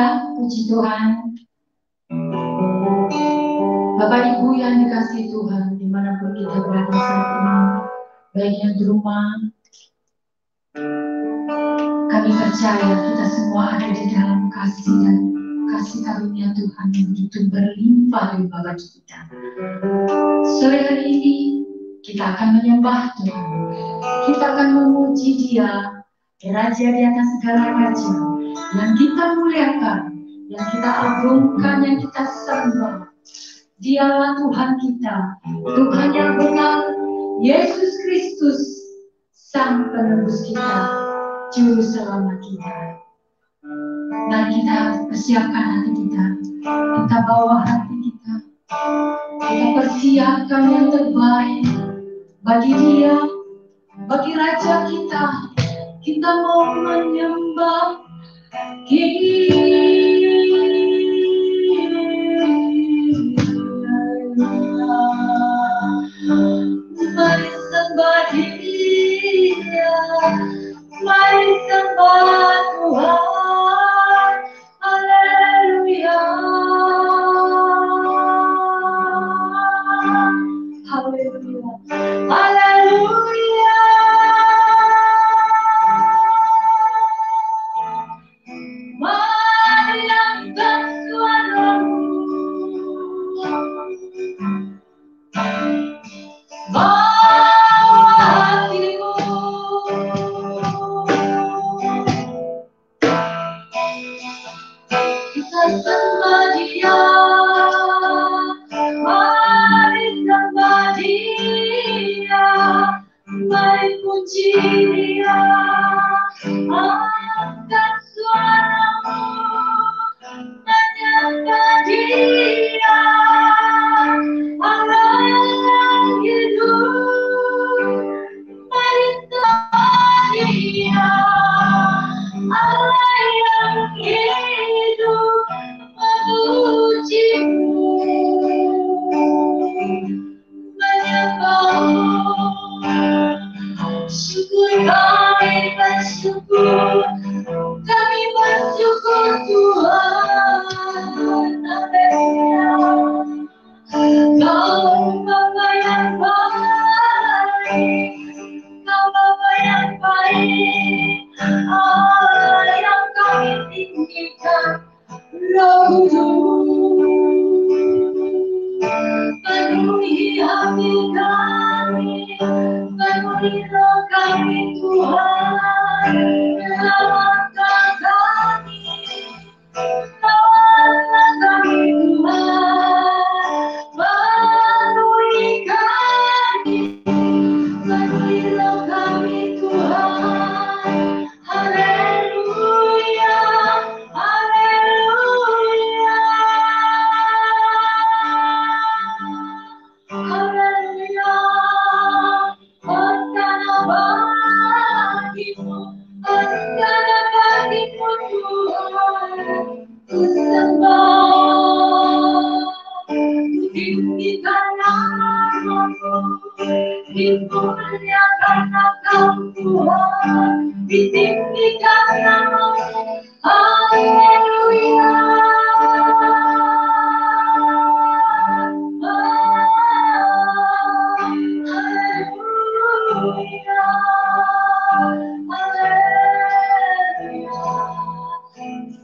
Haleluya, puji Tuhan. Bapak Ibu yang dikasihi Tuhan, dimanapun kita berada saat ini, baik yang di rumah, kami percaya kita semua ada di dalam kasih dan kasih karunia Tuhan yang begitu berlimpah-limpah bagi kita. Sore hari ini kita akan menyembah Tuhan, kita akan memuji Dia, Raja di atas segala raja, yang kita muliakan, yang kita agungkan, yang kita sembah. Dialah Tuhan kita, Tuhan yang benar, Yesus Kristus, Sang Penebus kita, Juru Selamat kita. Mari kita persiapkan hati kita, kita bawa hati kita persiapkan yang terbaik bagi Dia, bagi Raja kita. Kita mau menyembah mari sembah Dia, mari sembah Tuhan. Haleluya, haleluya, haleluya. Mari angkat suaramu, bawa hatimu, kita sembah Dia, mari sembah Dia, mari puji Dia, angkat suaramu, menyembah Dia, Allah yang hidup, mari sembah Dia, Allah yang hidup, memuji-Mu, menyembah-Mu. Syukur kami bersyukur, kami bersyukur Tuhan. Haleluya. Kau Bapa yang baik, Kau Bapa yang baik, Allah yang kami tinggikan. Roh Kudus, penuhi hati kami, penuhi roh kami Tuhan. Selamatkan kami, selamatkan kami Tuhan. Penuhi kami, penuhi roh kami Tuhan. Haleluya, haleluya, haleluya. Hosana bagimu, hosana bagimu Tuhan. Ku sembah, ku tinggikan namamu, dimuliakan Engkau Tuhan, ditinggikan namamu. Haleluya, haleluya, haleluya.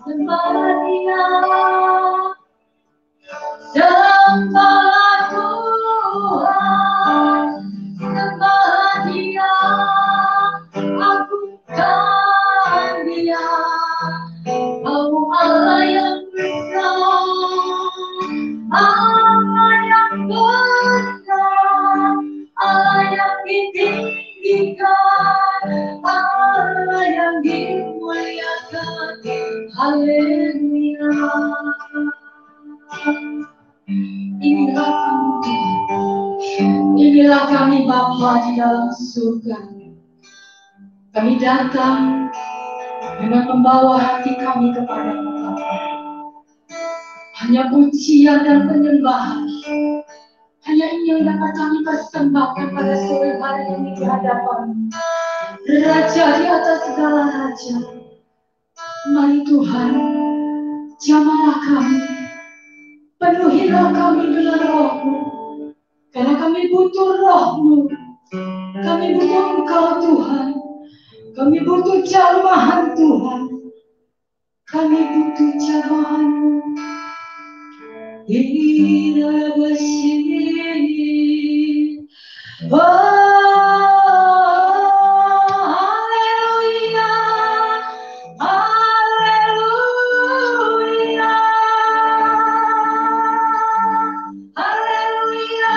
Sembah Dia, sembah Tuhan, sembah Dia, agungkan Dia. Oh Allah yang besar, Allah yang besar, Allah yang ditinggikan, Allah yang dimuliakan. Haleluya. Inilah kami, inilah kami Bapa di dalam surga. Kami datang dengan membawa hati kami kepada Bapa. Hanya pujian dan penyembahan, hanya ini yang dapat kami persembahkan pada sore hari ini di hadapan Raja di atas segala raja. Mari Tuhan, Jamahlah kami, penuhilah kami dengan roh-Mu, karena kami butuh roh-Mu, kami butuh Engkau Tuhan, kami butuh jamahan Tuhan, kami butuh jamahan-Mu. Ina bersih, oh haleluya, haleluya, haleluya,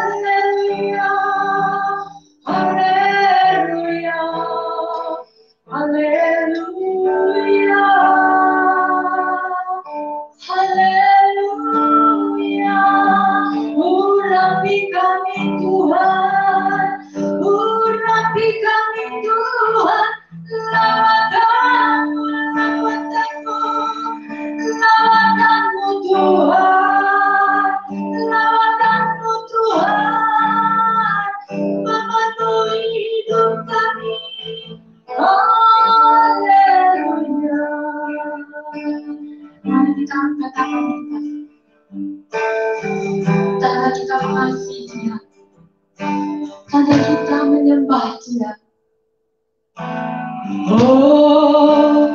haleluya, haleluya, haleluya. Haleluya, urapi kami Tuhan, urapi kami Tuhan, lawatanmu, lawatanmu, lawatanmu Tuhan, lawatanmu Tuhan, memenuhi hidup kami. Haleluya. Mari kita angkat tangan kita. Tanda kita mengasihi Dia. Tanda kita menyembah Dia. Oh,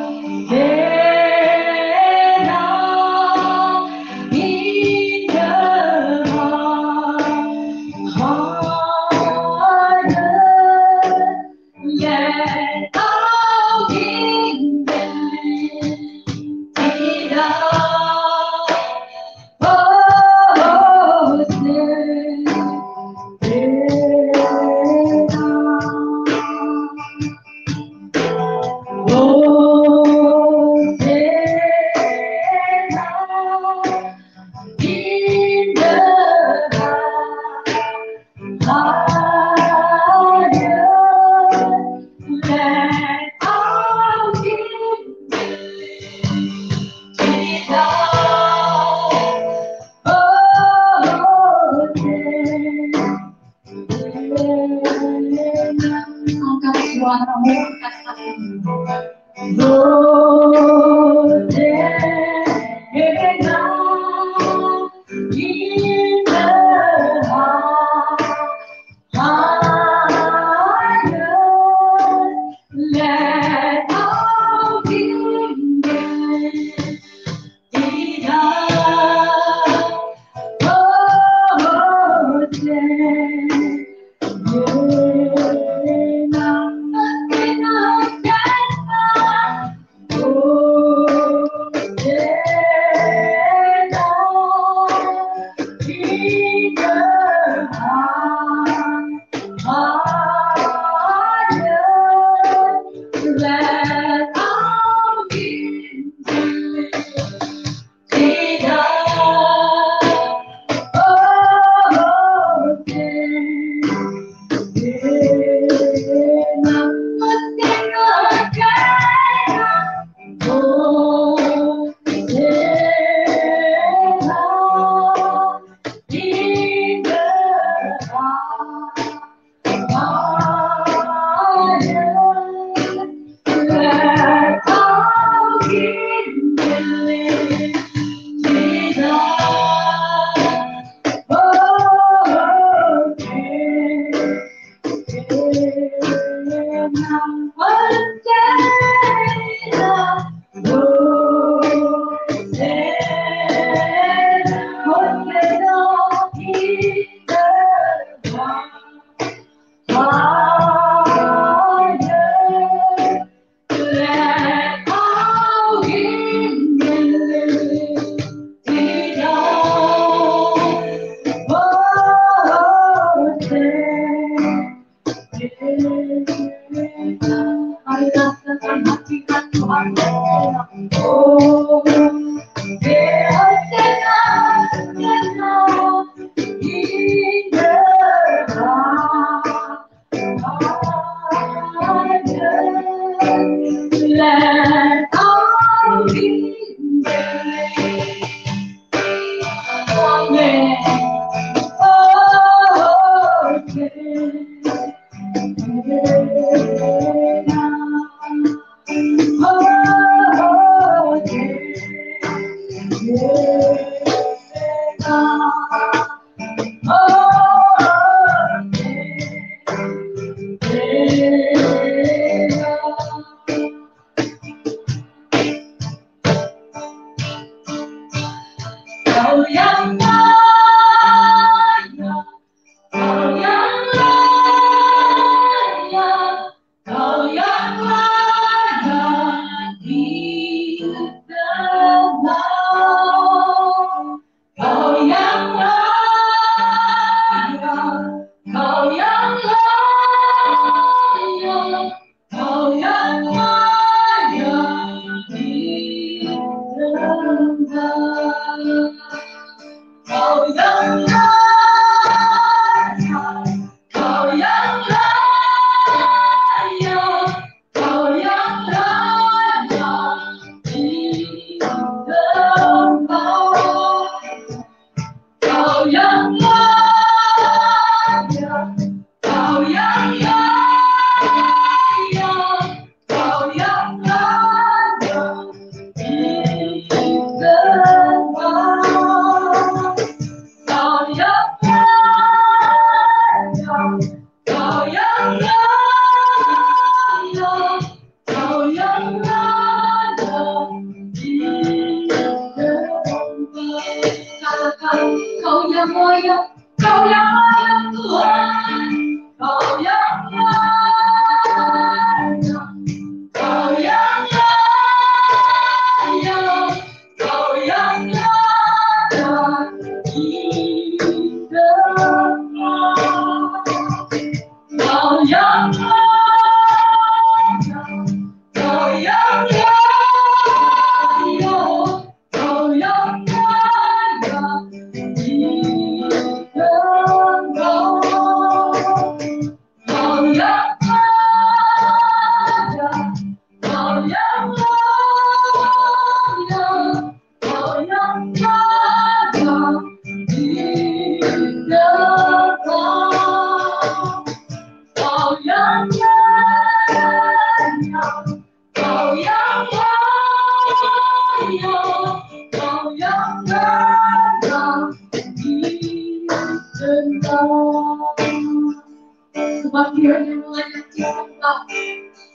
Sebab Dia yang melayani hamba,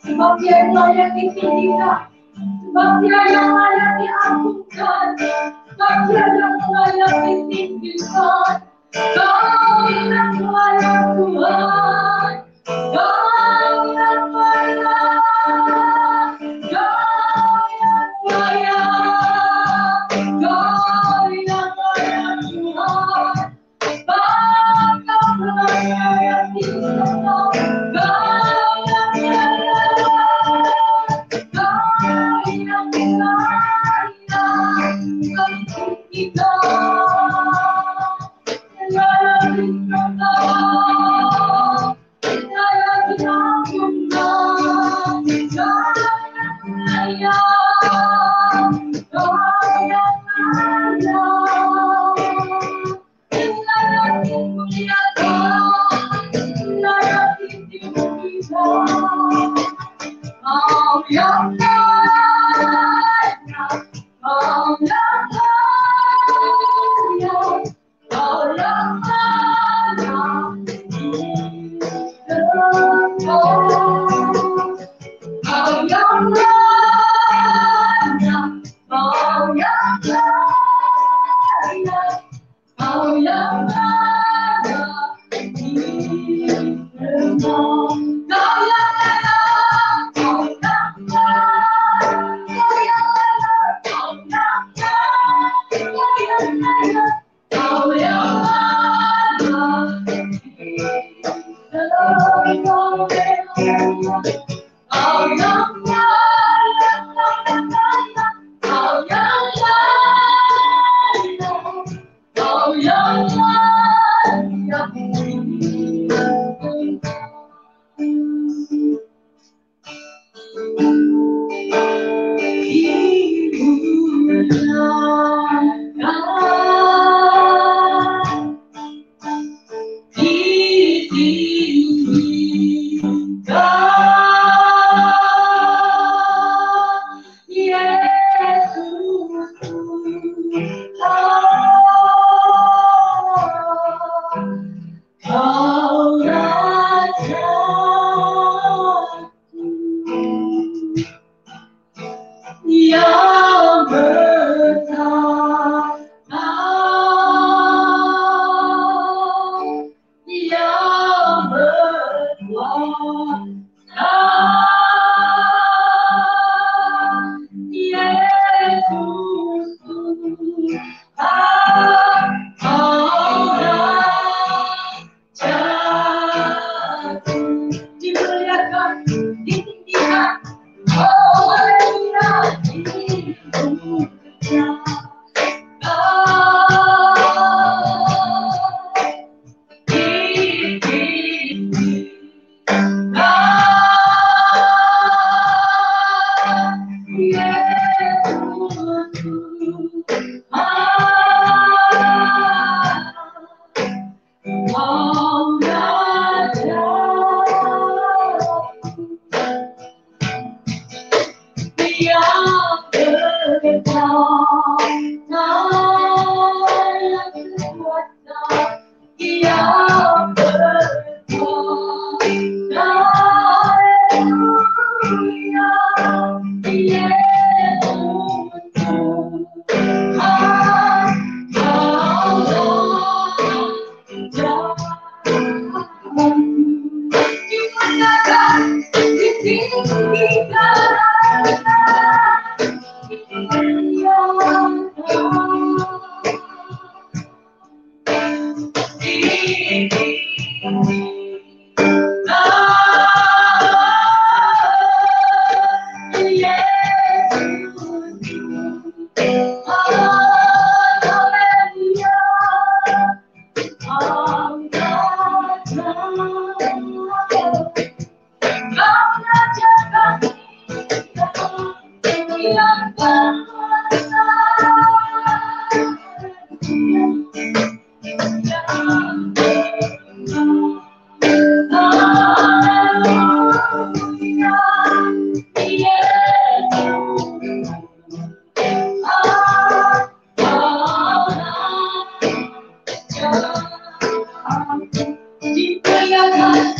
sebab Dia yang melayani kita, sebab Dia yang melayani aku kan, sebab Dia yang melayani tinggikan. Kau yang melayani Tuhan, kau yang melayani, kau yang melayani, kau yang melayani Tuhan. Kau melayani semua, kau yang melayani, kau yang melayani, kau kita melayani semua, melayani semua, kau yang melayani. dimuliakan,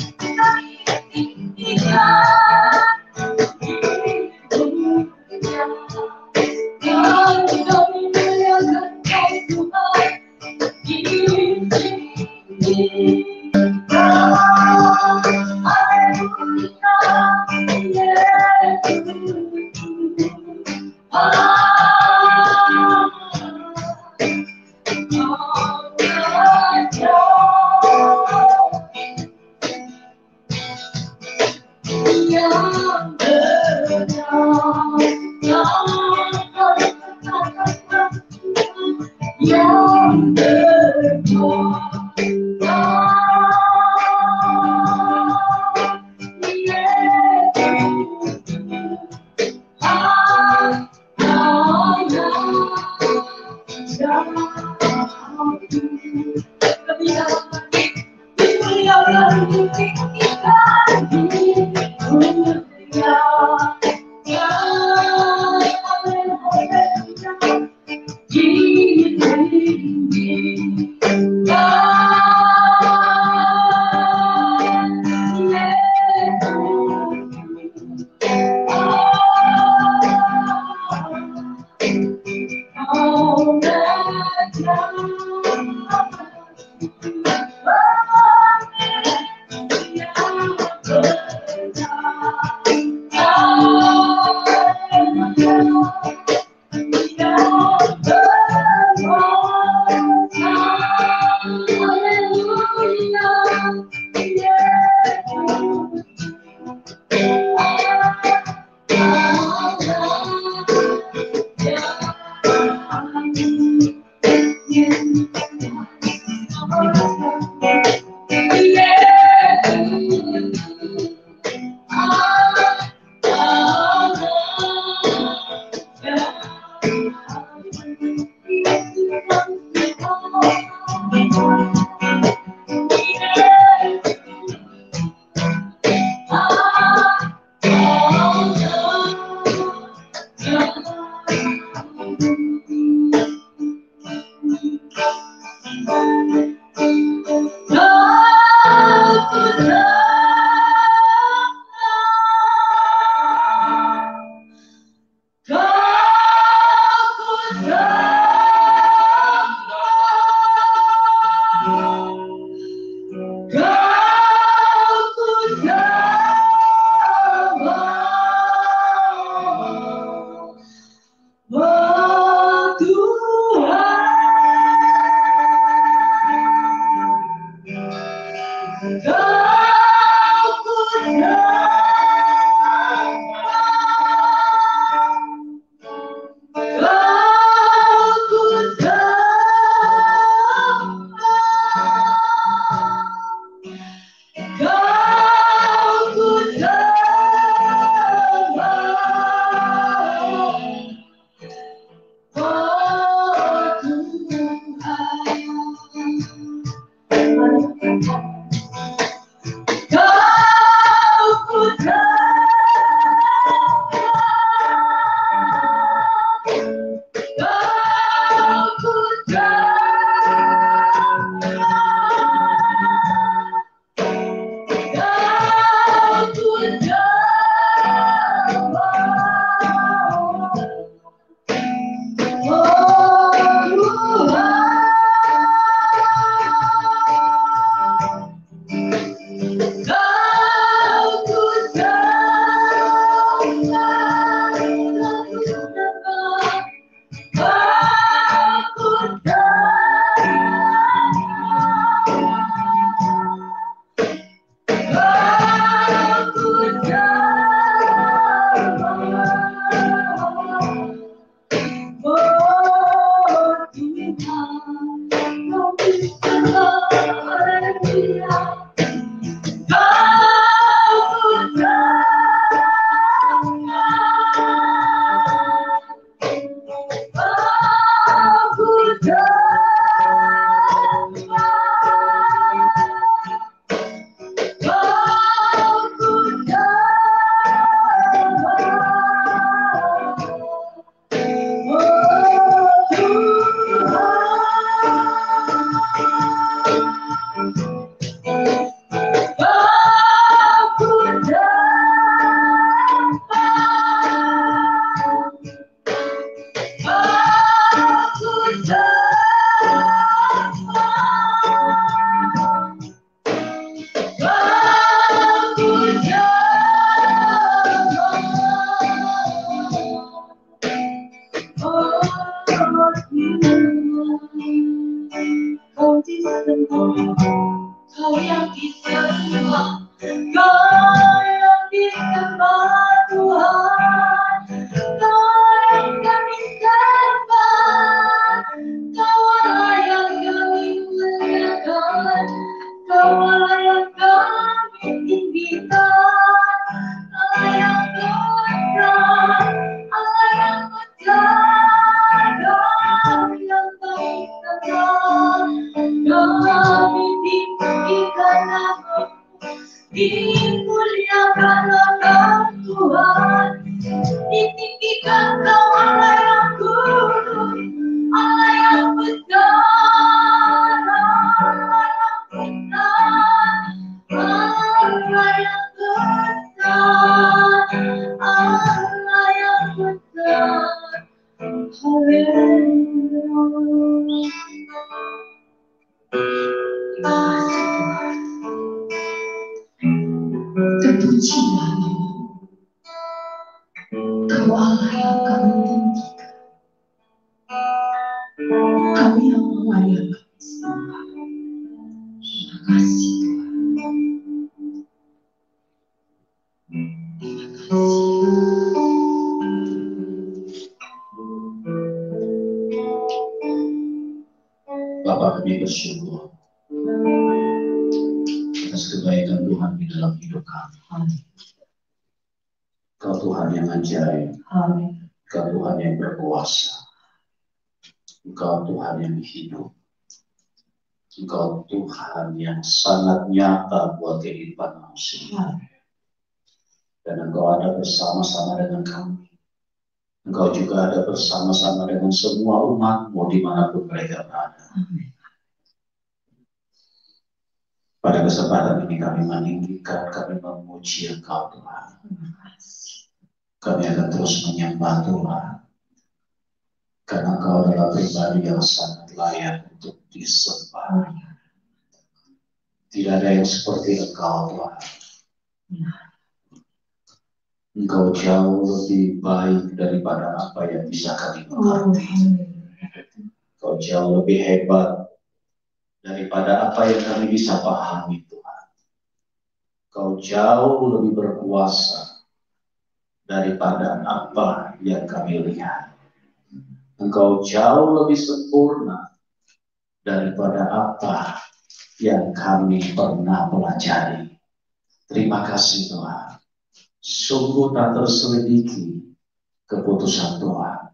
Kau yang disembah, Kau yang disembah Tuhan, Kau yang kami sembah, Kau Allah yang kami muliakan, Kau Allah yang kami tinggikan, Allah yang besar, Allah yang besar, yang kami sembah. Kami tinggikan nama, dimuliakan nama Tuhan, ditinggikan Kau Allah yang kudus, Allah yang besar, Allah yang besar, Allah yang besar, Allah yang besar. Haleluya. Terima kasih Tuhan. Terpujilah nama-Mu. Kau Allah yang kami tinggikan. Kau yang layak kami sembah. Terima kasih Tuhan. Terima kasih. Bapa, kami bersyukur atas kebaikan Tuhan di dalam hidup kami. Amin. Kau Tuhan yang ajaib. Amin. Kau Tuhan yang berkuasa. Engkau Tuhan yang hidup. Engkau Tuhan yang sangat nyata buat kehidupan manusia. Dan Engkau ada bersama-sama dengan kami. Engkau juga ada bersama-sama dengan semua umat-Mu dimanapun mereka berada. Amin. Pada kesempatan ini kami meninggikan, kami memuji Engkau Tuhan. Kami akan terus menyembah Tuhan. Karena Engkau adalah pribadi yang sangat layak untuk disembah. Tidak ada yang seperti Engkau Tuhan. Engkau jauh lebih baik daripada apa yang bisa kami mengerti. Engkau jauh lebih hebat daripada apa yang kami bisa pahami Tuhan. Engkau jauh lebih berkuasa daripada apa yang kami lihat. Engkau jauh lebih sempurna daripada apa yang kami pernah pelajari. Terima kasih Tuhan. Sungguh tak terselidiki keputusan Tuhan.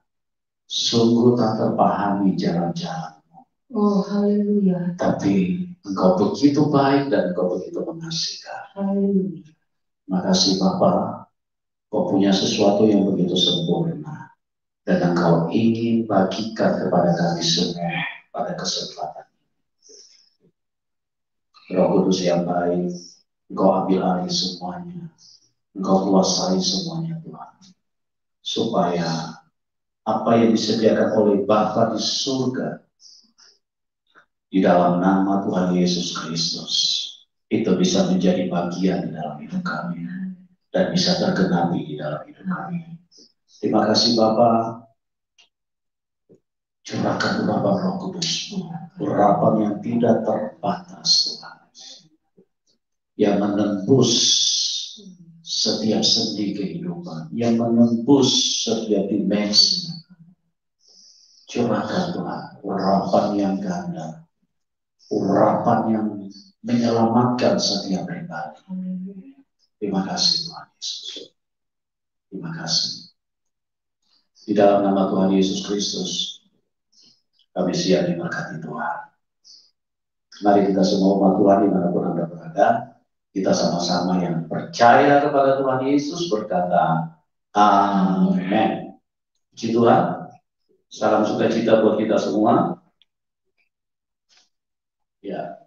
Sungguh tak terpahami jalan-jalan-Mu. Oh, haleluya. Tapi Engkau begitu baik dan Engkau begitu mengasihkan. Haleluya. Terima kasih Bapa. Kau punya sesuatu yang begitu sempurna. Dan Engkau ingin bagikan kepada kami semua pada kesempatan ini. Roh Kudus yang baik, Engkau ambil alih semuanya. Engkau kuasai semuanya Tuhan. Supaya apa yang disediakan oleh Bapa di surga, di dalam nama Tuhan Yesus Kristus, itu bisa menjadi bagian di dalam hidup kami. Dan bisa tergenapi di dalam hidup kami. Terima kasih Bapa. Curahkan urapan Roh Kudus, urapan yang tidak terbatas Tuhan, yang menembus setiap sendi kehidupan, yang menembus setiap dimensi. Curahkan Tuhan urapan yang ganda, urapan yang menyelamatkan setiap pribadi. Terima kasih Tuhan Yesus. Terima kasih. Di dalam nama Tuhan Yesus Kristus, kami siap diberkati Tuhan. Mari kita semua umat Tuhan dimanapun Anda berada, kita sama-sama yang percaya kepada Tuhan Yesus berkata, Amin. Puji Tuhan. Salam sukacita buat kita semua. Ya.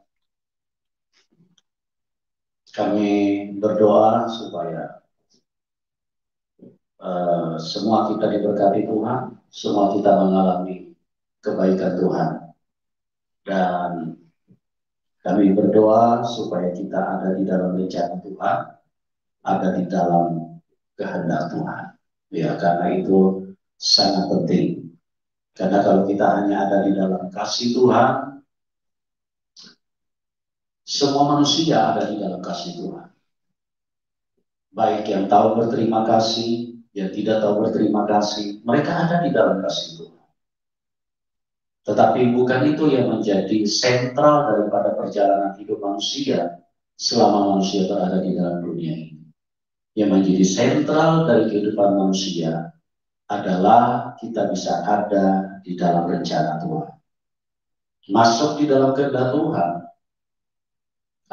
Kami berdoa supaya semua kita diberkati Tuhan, semua kita mengalami kebaikan Tuhan. Dan kami berdoa supaya kita ada di dalam rencana Tuhan, ada di dalam kehendak Tuhan. Ya, karena itu sangat penting. Karena kalau kita hanya ada di dalam kasih Tuhan, Semua manusia ada di dalam kasih Tuhan. Baik yang tahu berterima kasih, yang tidak tahu berterima kasih, mereka ada di dalam kasih Tuhan. Tetapi bukan itu yang menjadi sentral daripada perjalanan hidup manusia selama manusia berada di dalam dunia ini. Yang menjadi sentral dari kehidupan manusia adalah kita bisa ada di dalam rencana Tuhan. Masuk di dalam kehendak Tuhan,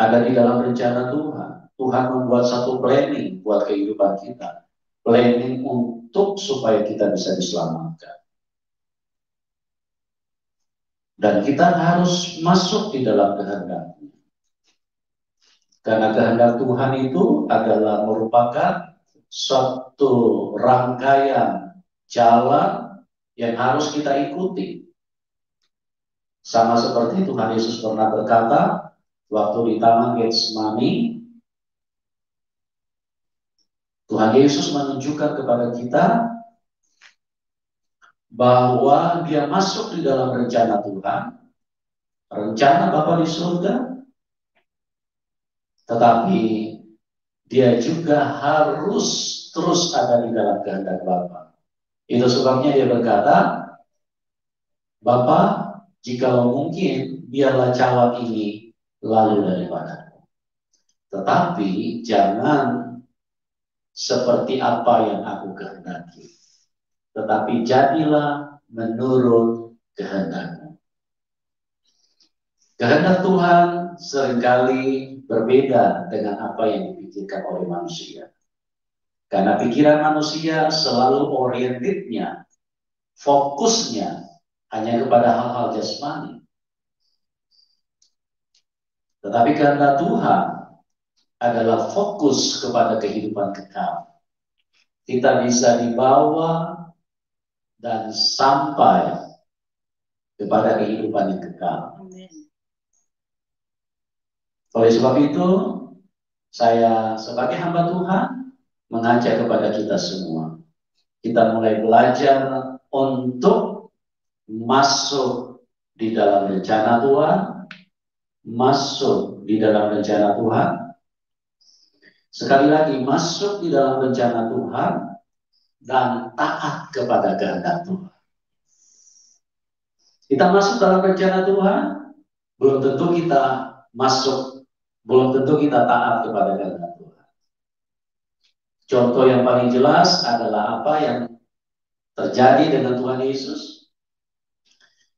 ada di dalam rencana Tuhan. Tuhan membuat satu planning buat kehidupan kita. Planning untuk supaya kita bisa diselamatkan. Dan kita harus masuk di dalam kehendak-Nya. Karena kehendak Tuhan itu adalah merupakan suatu rangkaian jalan yang harus kita ikuti. Sama seperti Tuhan Yesus pernah berkata waktu di Taman Getsemani, Tuhan Yesus menunjukkan kepada kita bahwa dia masuk di dalam rencana Tuhan, rencana Bapa di surga, tetapi dia juga harus terus ada di dalam kehendak Bapa. Itu sebabnya dia berkata, Bapa, jikalau mungkin, biarlah cawan ini lalu daripadaku. Tetapi jangan seperti apa yang aku kehendaki, tetapi jadilah menurut kehendak-Mu. Kehendak Tuhan seringkali berbeda dengan apa yang dipikirkan oleh manusia. Karena pikiran manusia selalu orientednya, fokusnya hanya kepada hal-hal jasmani. Tetapi kehendak Tuhan adalah fokus kepada kehidupan kekal. Kita bisa dibawa dan sampai kepada kehidupan yang kekal. Oleh sebab itu, saya sebagai hamba Tuhan mengajak kepada kita semua. Kita mulai belajar untuk masuk di dalam rencana Tuhan, masuk di dalam rencana Tuhan. Sekali lagi, masuk di dalam rencana Tuhan dan taat kepada kehendak Tuhan. Kita masuk dalam rencana Tuhan, belum tentu kita masuk, belum tentu kita taat kepada kehendak Tuhan. Contoh yang paling jelas adalah apa yang terjadi dengan Tuhan Yesus.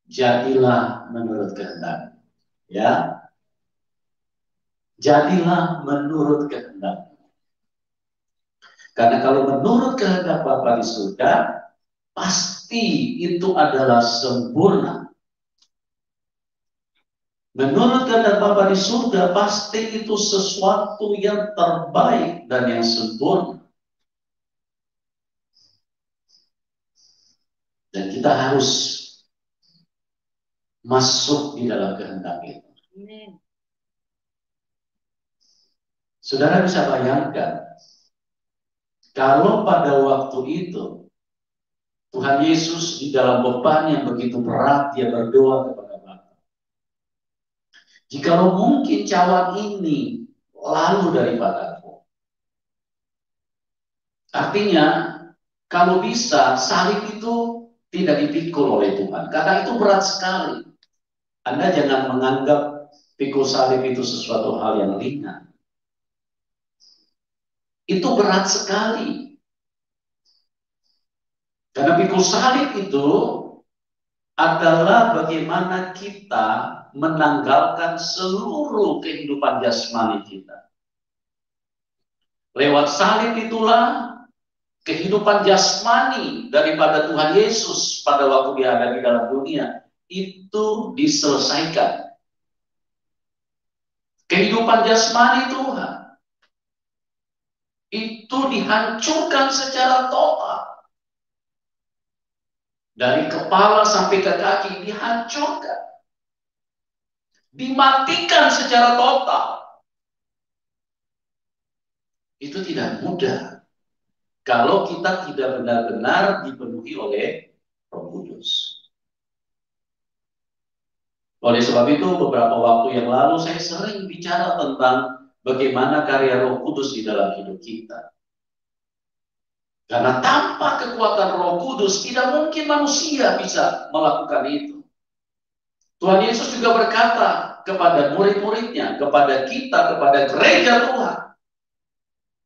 Jadilah menurut kehendak, ya. Jadilah menurut kehendak. Karena kalau menurut kehendak Bapa di surga, pasti itu adalah sempurna. Menurut kehendak Bapa di surga, pasti itu sesuatu yang terbaik dan yang sempurna. Dan kita harus masuk di dalam kehendak itu. Saudara bisa bayangkan, kalau pada waktu itu Tuhan Yesus di dalam beban yang begitu berat, dia berdoa kepada Bapa. Jikalau mungkin cawan ini lalu daripadaku. Artinya, kalau bisa salib itu tidak dipikul oleh Tuhan, karena itu berat sekali. Anda jangan menganggap pikul salib itu sesuatu hal yang ringan. Itu berat sekali. Karena pikul salib itu adalah bagaimana kita menanggalkan seluruh kehidupan jasmani kita. Lewat salib itulah kehidupan jasmani daripada Tuhan Yesus pada waktu dia ada di dalam dunia itu diselesaikan. Kehidupan jasmani Tuhan itu dihancurkan secara total. Dari kepala sampai ke kaki dihancurkan. Dimatikan secara total. Itu tidak mudah kalau kita tidak benar-benar dipenuhi oleh Roh Kudus. Oleh sebab itu, beberapa waktu yang lalu saya sering bicara tentang bagaimana karya Roh Kudus di dalam hidup kita. Karena tanpa kekuatan Roh Kudus, tidak mungkin manusia bisa melakukan itu. Tuhan Yesus juga berkata kepada murid-muridnya, kepada kita, kepada gereja Tuhan,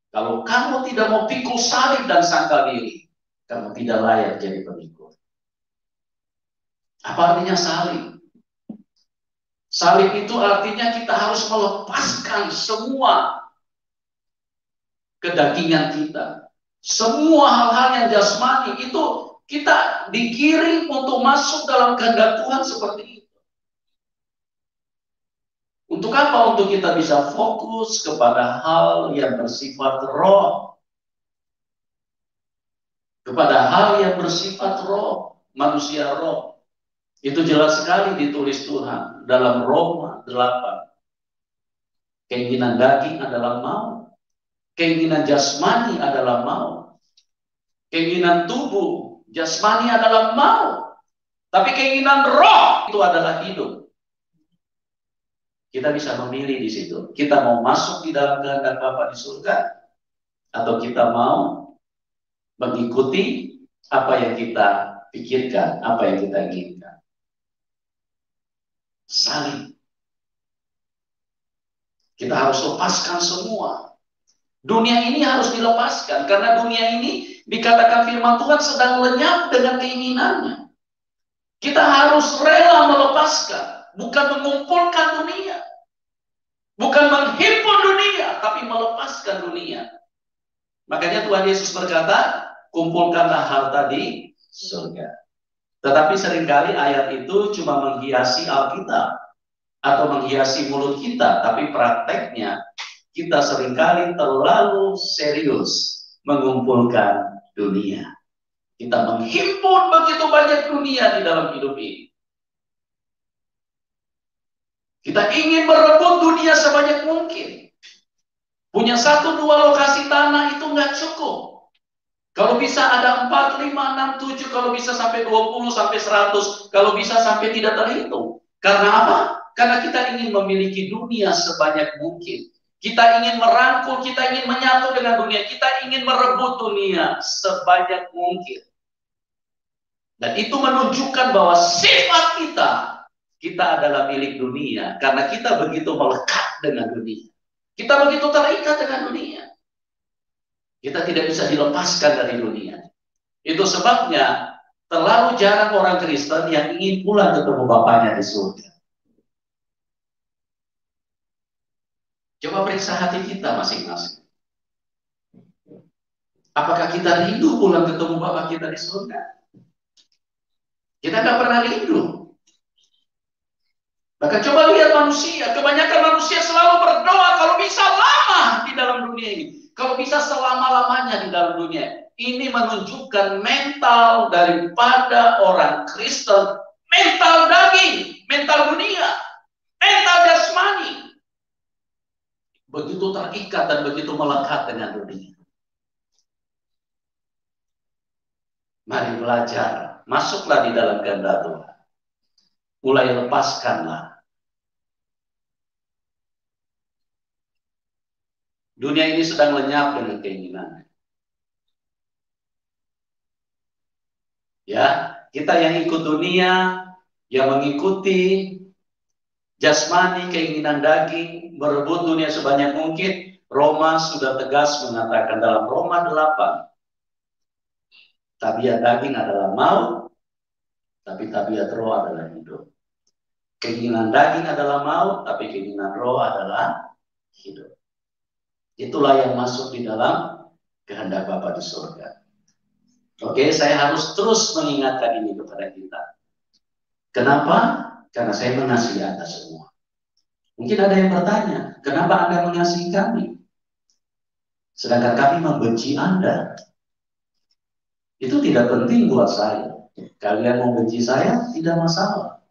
kalau kamu tidak mau pikul salib dan sangkal diri, kamu tidak layak jadi pengikut. Apa artinya salib? Salib itu artinya kita harus melepaskan semua kedagingan kita. Semua hal-hal yang jasmani itu kita digiring untuk masuk dalam kehendak Tuhan seperti itu. Untuk apa? Untuk kita bisa fokus kepada hal yang bersifat roh. Kepada hal yang bersifat roh, manusia roh. Itu jelas sekali ditulis Tuhan dalam Roma 8. Keinginan daging adalah mau. Keinginan jasmani adalah mau. Keinginan tubuh jasmani adalah mau. Tapi keinginan roh itu adalah hidup. Kita bisa memilih di situ. Kita mau masuk di dalam kehendak Bapa di surga, atau kita mau mengikuti apa yang kita pikirkan, apa yang kita inginkan. Salib. Kita harus lepaskan semua. Dunia ini harus dilepaskan, karena dunia ini dikatakan firman Tuhan sedang lenyap dengan keinginannya. Kita harus rela melepaskan, bukan mengumpulkan dunia, bukan menghimpun dunia, tapi melepaskan dunia. Makanya Tuhan Yesus berkata, kumpulkanlah harta di surga. Tetapi seringkali ayat itu cuma menghiasi Alkitab atau menghiasi mulut kita, tapi prakteknya kita seringkali terlalu serius mengumpulkan dunia. Kita menghimpun begitu banyak dunia di dalam hidup ini. Kita ingin merebut dunia sebanyak mungkin. Punya 1-2 lokasi tanah itu nggak cukup. Kalau bisa ada 4, 5, 6, 7, kalau bisa sampai 20, sampai 100, kalau bisa sampai tidak terhitung. Karena apa? Karena kita ingin memiliki dunia sebanyak mungkin. Kita ingin merangkul, kita ingin menyatu dengan dunia, kita ingin merebut dunia sebanyak mungkin. Dan itu menunjukkan bahwa sifat kita adalah milik dunia, karena kita begitu melekat dengan dunia. Kita begitu terikat dengan dunia. Kita tidak bisa dilepaskan dari dunia. Itu sebabnya terlalu jarang orang Kristen yang ingin pulang ketemu Bapaknya di surga. Coba periksa hati kita masing-masing. Apakah kita rindu pulang ketemu Bapak kita di surga? Kita nggak pernah rindu. Bahkan coba lihat manusia, kebanyakan manusia selalu berdoa kalau bisa lama di dalam dunia ini. Kalau bisa selama-lamanya di dalam dunia. Ini menunjukkan mental daripada orang Kristen. Mental daging, mental dunia, mental jasmani. Begitu terikat dan begitu melekat dengan dunia. Mari belajar, masuklah di dalam kehendak Tuhan. Mulai lepaskanlah. Dunia ini sedang lenyap dengan keinginannya. Ya, kita yang ikut dunia, yang mengikuti jasmani, keinginan daging, berebut dunia sebanyak mungkin. Roma sudah tegas mengatakan dalam Roma 8, tabiat daging adalah maut, tapi tabiat roh adalah hidup. Keinginan daging adalah maut, tapi keinginan roh adalah hidup. Itulah yang masuk di dalam kehendak Bapa di surga. Oke, saya harus terus mengingatkan ini kepada kita. Kenapa? Karena saya mengasihi Anda semua. Mungkin ada yang bertanya, kenapa Anda mengasihi kami? Sedangkan kami membenci Anda. Itu tidak penting buat saya. Kalian mau benci saya, tidak masalah.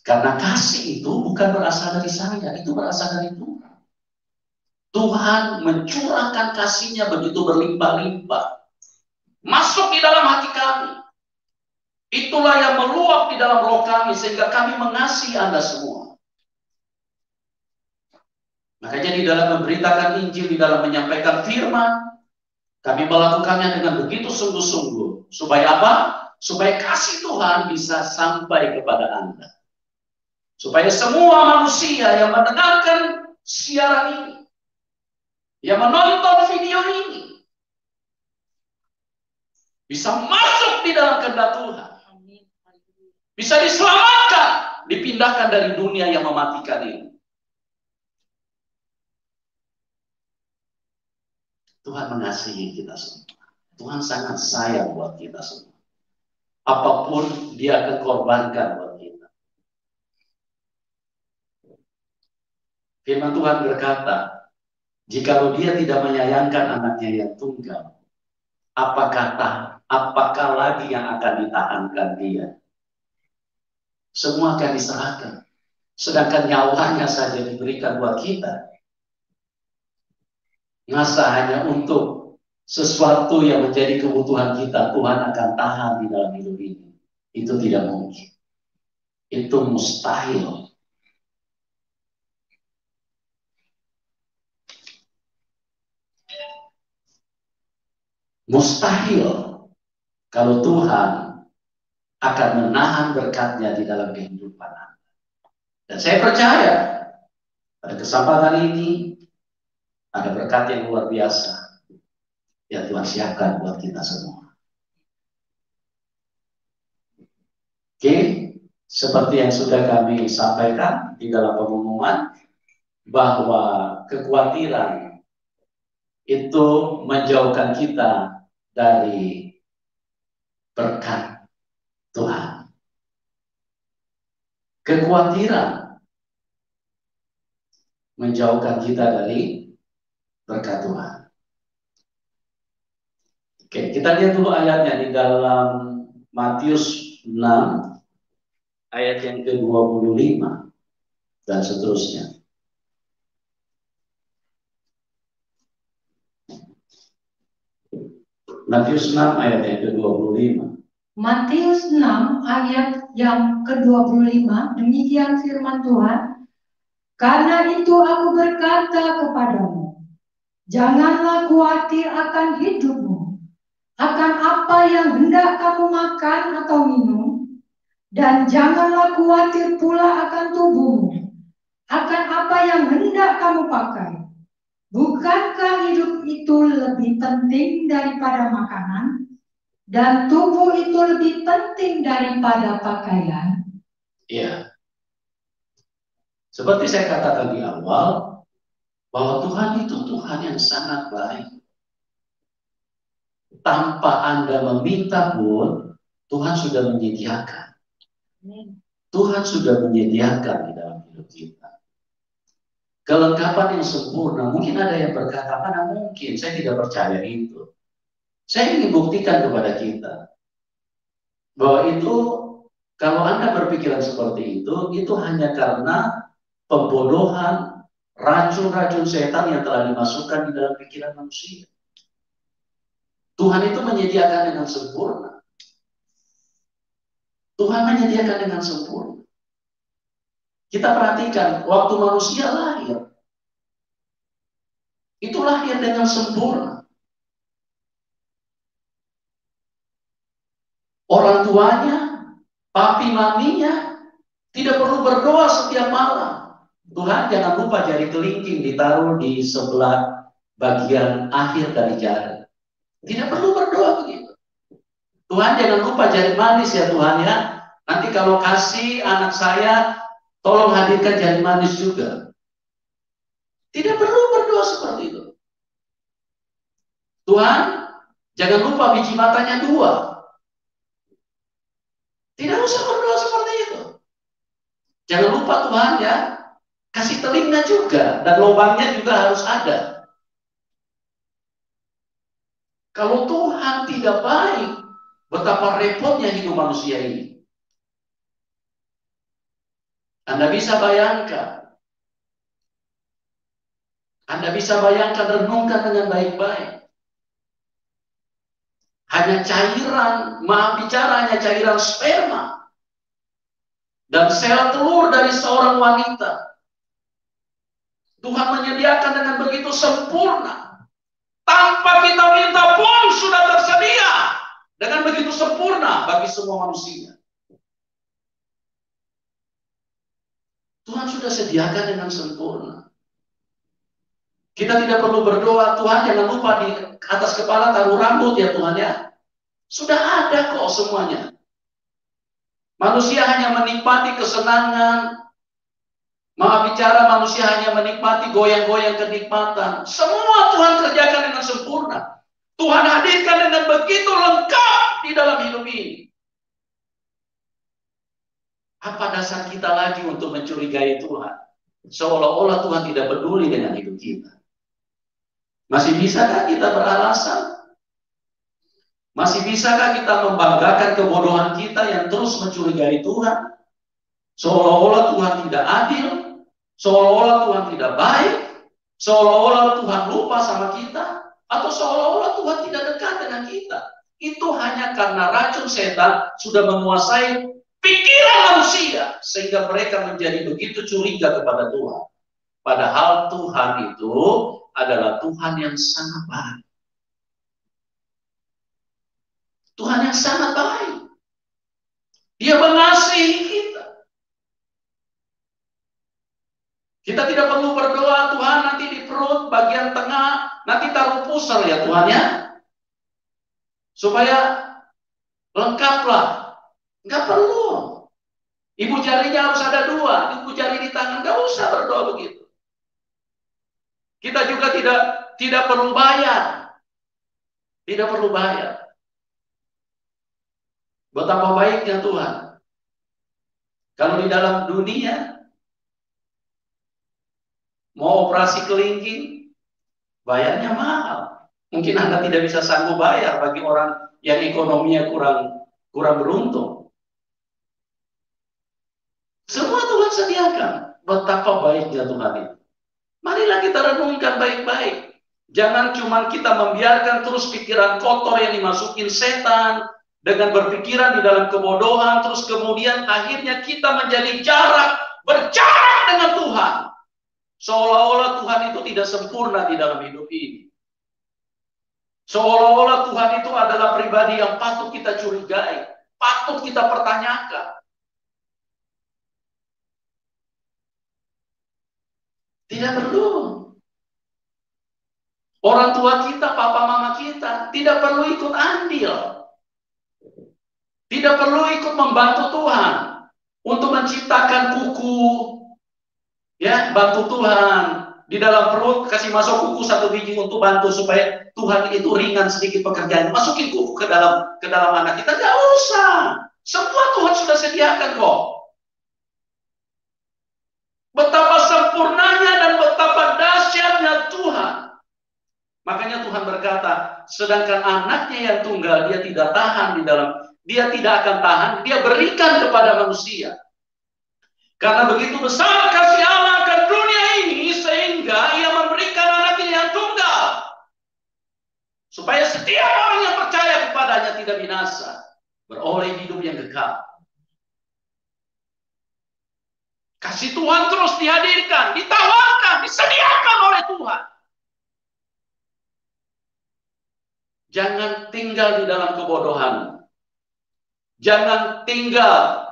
Karena kasih itu bukan berasal dari saya, itu berasal dari Tuhan. Tuhan mencurahkan kasih-Nya begitu berlimpah-limpah. Masuk di dalam hati kami. Itulah yang meluap di dalam roh kami sehingga kami mengasihi Anda semua. Makanya di dalam memberitakan Injil, di dalam menyampaikan firman, kami melakukannya dengan begitu sungguh-sungguh. Supaya apa? Supaya kasih Tuhan bisa sampai kepada Anda. Supaya semua manusia yang mendengarkan siaran ini, yang menonton video ini, bisa masuk di dalam kehendak Tuhan. Bisa diselamatkan, dipindahkan dari dunia yang mematikan ini. Tuhan mengasihi kita semua. Tuhan sangat sayang buat kita semua. Apapun dia akan korbankan buat kita. Firman Tuhan berkata, jikalau dia tidak menyayangkan anaknya yang tunggal, apakah lagi yang akan ditahankan dia? Semua akan diserahkan. Sedangkan nyawanya saja diberikan buat kita. Masa hanya untuk sesuatu yang menjadi kebutuhan kita, Tuhan akan tahan di dalam hidup ini. Itu tidak mungkin. Itu mustahil. Mustahil kalau Tuhan akan menahan berkatnya di dalam kehidupan Anda. Dan saya percaya pada kesempatan ini ada berkat yang luar biasa yang Tuhan siapkan buat kita semua. Oke, seperti yang sudah kami sampaikan di dalam pengumuman, bahwa kekhawatiran itu menjauhkan kita dari berkat Tuhan. Kekhawatiran menjauhkan kita dari berkat Tuhan. Oke, kita lihat dulu ayatnya di dalam Matius 6 ayat yang ke-25 dan seterusnya. Matius 6 ayat yang ke-25. Matius 6 ayat yang ke-25, demikian firman Tuhan. Karena itu aku berkata kepadamu, janganlah khawatir akan hidupmu, akan apa yang hendak kamu makan atau minum, dan janganlah khawatir pula akan tubuhmu, akan apa yang hendak kamu pakai. Bukankah hidup itu lebih penting daripada makanan, dan tubuh itu lebih penting daripada pakaian? Iya. Seperti saya katakan di awal, bahwa Tuhan itu Tuhan yang sangat baik. Tanpa Anda meminta pun, Tuhan sudah menyediakan. Tuhan sudah menyediakan di dalam hidup kita. Kelengkapan yang sempurna. Mungkin ada yang berkata, mana mungkin, saya tidak percaya itu. Saya ingin buktikan kepada kita bahwa itu, kalau Anda berpikiran seperti itu hanya karena pembodohan, racun-racun setan yang telah dimasukkan di dalam pikiran manusia. Tuhan itu menyediakan dengan sempurna. Tuhan menyediakan dengan sempurna. Kita perhatikan, waktu manusia lahir, itu lahir dengan sempurna. Orang tuanya, papi maminya, tidak perlu berdoa setiap malam. Tuhan, jangan lupa jari kelingking ditaruh di sebelah bagian akhir dari jari. Tidak perlu berdoa begitu. Tuhan, jangan lupa jari manis ya Tuhan ya. Nanti kalau kasih anak saya, tolong hadirkan jari manis juga. Tidak perlu berdoa seperti itu. Tuhan, jangan lupa biji matanya 2. Tidak usah berdoa seperti itu. Jangan lupa Tuhan ya, kasih telinga juga, dan lubangnya juga harus ada. Kalau Tuhan tidak baik, betapa repotnya hidup manusia ini. Anda bisa bayangkan. Anda bisa bayangkan, renungkan dengan baik-baik. hanya cairan, maaf bicara, hanya cairan sperma dan sel telur dari seorang wanita. Tuhan menyediakan dengan begitu sempurna. Tanpa kita minta pun sudah tersedia dengan begitu sempurna bagi semua manusia. Tuhan sudah sediakan dengan sempurna. Kita tidak perlu berdoa, Tuhan jangan lupa di atas kepala taruh rambut ya Tuhan ya. Sudah ada kok semuanya. Manusia hanya menikmati kesenangan. Maaf bicara, manusia hanya menikmati goyang-goyang kenikmatan. Semua Tuhan kerjakan dengan sempurna. Tuhan hadirkan dengan begitu lengkap di dalam hidup ini. Apa dasar kita lagi untuk mencurigai Tuhan? Seolah-olah Tuhan tidak peduli dengan hidup kita. Masih bisakah kita beralasan? Masih bisakah kita membanggakan kebodohan kita yang terus mencurigai Tuhan? Seolah-olah Tuhan tidak adil, seolah-olah Tuhan tidak baik, seolah-olah Tuhan lupa sama kita, atau seolah-olah Tuhan tidak dekat dengan kita. Itu hanya karena racun setan sudah menguasai pikiran manusia, sehingga mereka menjadi begitu curiga kepada Tuhan. Padahal Tuhan itu adalah Tuhan yang sangat baik. Tuhan yang sangat baik. Dia mengasihi kita. Kita tidak perlu berdoa, Tuhan nanti di perut bagian tengah, nanti taruh pusar ya Tuhan ya. Supaya lengkaplah. Enggak perlu. Ibu jarinya harus ada 2, ibu jari di tangan, enggak usah berdoa begitu. Kita juga tidak perlu bayar. Tidak perlu bayar. Betapa baiknya Tuhan. Kalau di dalam dunia mau operasi kelingking, bayarnya mahal. Mungkin Anda tidak bisa sanggup bayar bagi orang yang ekonominya kurang beruntung. Semua Tuhan sediakan. Betapa baiknya Tuhan itu. Marilah kita renungkan baik-baik. Jangan cuma kita membiarkan terus pikiran kotor yang dimasukin setan dengan berpikiran di dalam kebodohan, terus kemudian akhirnya kita menjadi berjarak dengan Tuhan. Seolah-olah Tuhan itu tidak sempurna di dalam hidup ini. Seolah-olah Tuhan itu adalah pribadi yang patut kita curigai, patut kita pertanyakan. Tidak perlu. Orang tua kita, papa mama kita, tidak perlu ikut andil. Tidak perlu ikut membantu Tuhan untuk menciptakan kuku. Ya, bantu Tuhan. Di dalam perut kasih masuk kuku 1 biji untuk bantu supaya Tuhan itu ringan sedikit pekerjaan. Masukin kuku ke dalam anak kita, nggak usah. Semua Tuhan sudah sediakan kok. Betapa sempurnanya dan betapa dahsyatnya Tuhan. Makanya Tuhan berkata, sedangkan anaknya yang tunggal dia tidak tahan dia tidak akan tahan, dia berikan kepada manusia. Karena begitu besar kasih Allah akan dunia ini sehingga ia memberikan anaknya yang tunggal. Supaya setiap orang yang percaya kepadanya tidak binasa, beroleh hidup yang kekal. Kasih Tuhan terus dihadirkan, ditawarkan, disediakan oleh Tuhan. Jangan tinggal di dalam kebodohan. Jangan tinggal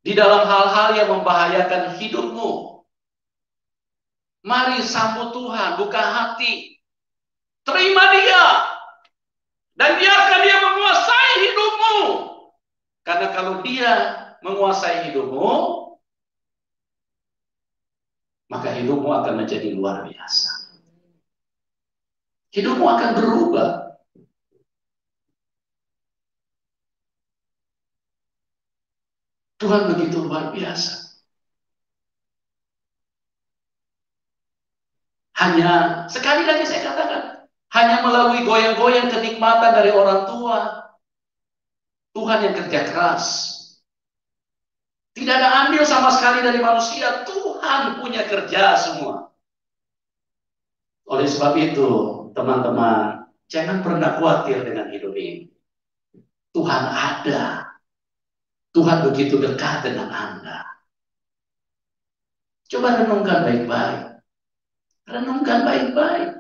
di dalam hal-hal yang membahayakan hidupmu. Mari sambut Tuhan, buka hati. Terima Dia. Dan biarkan Dia menguasai hidupmu. Karena kalau Dia menguasai hidupmu, maka hidupmu akan menjadi luar biasa. Hidupmu akan berubah. Tuhan begitu luar biasa. Hanya, sekali lagi saya katakan, hanya melalui goyang-goyang kenikmatan dari orang tua, Tuhan yang kerja keras. Tidak ada andil sama sekali dari manusia, Tuhan punya kerja semua. Oleh sebab itu, teman-teman, Jangan pernah khawatir dengan hidup ini. Tuhan ada. Tuhan begitu dekat dengan Anda. Coba renungkan baik-baik. Renungkan baik-baik.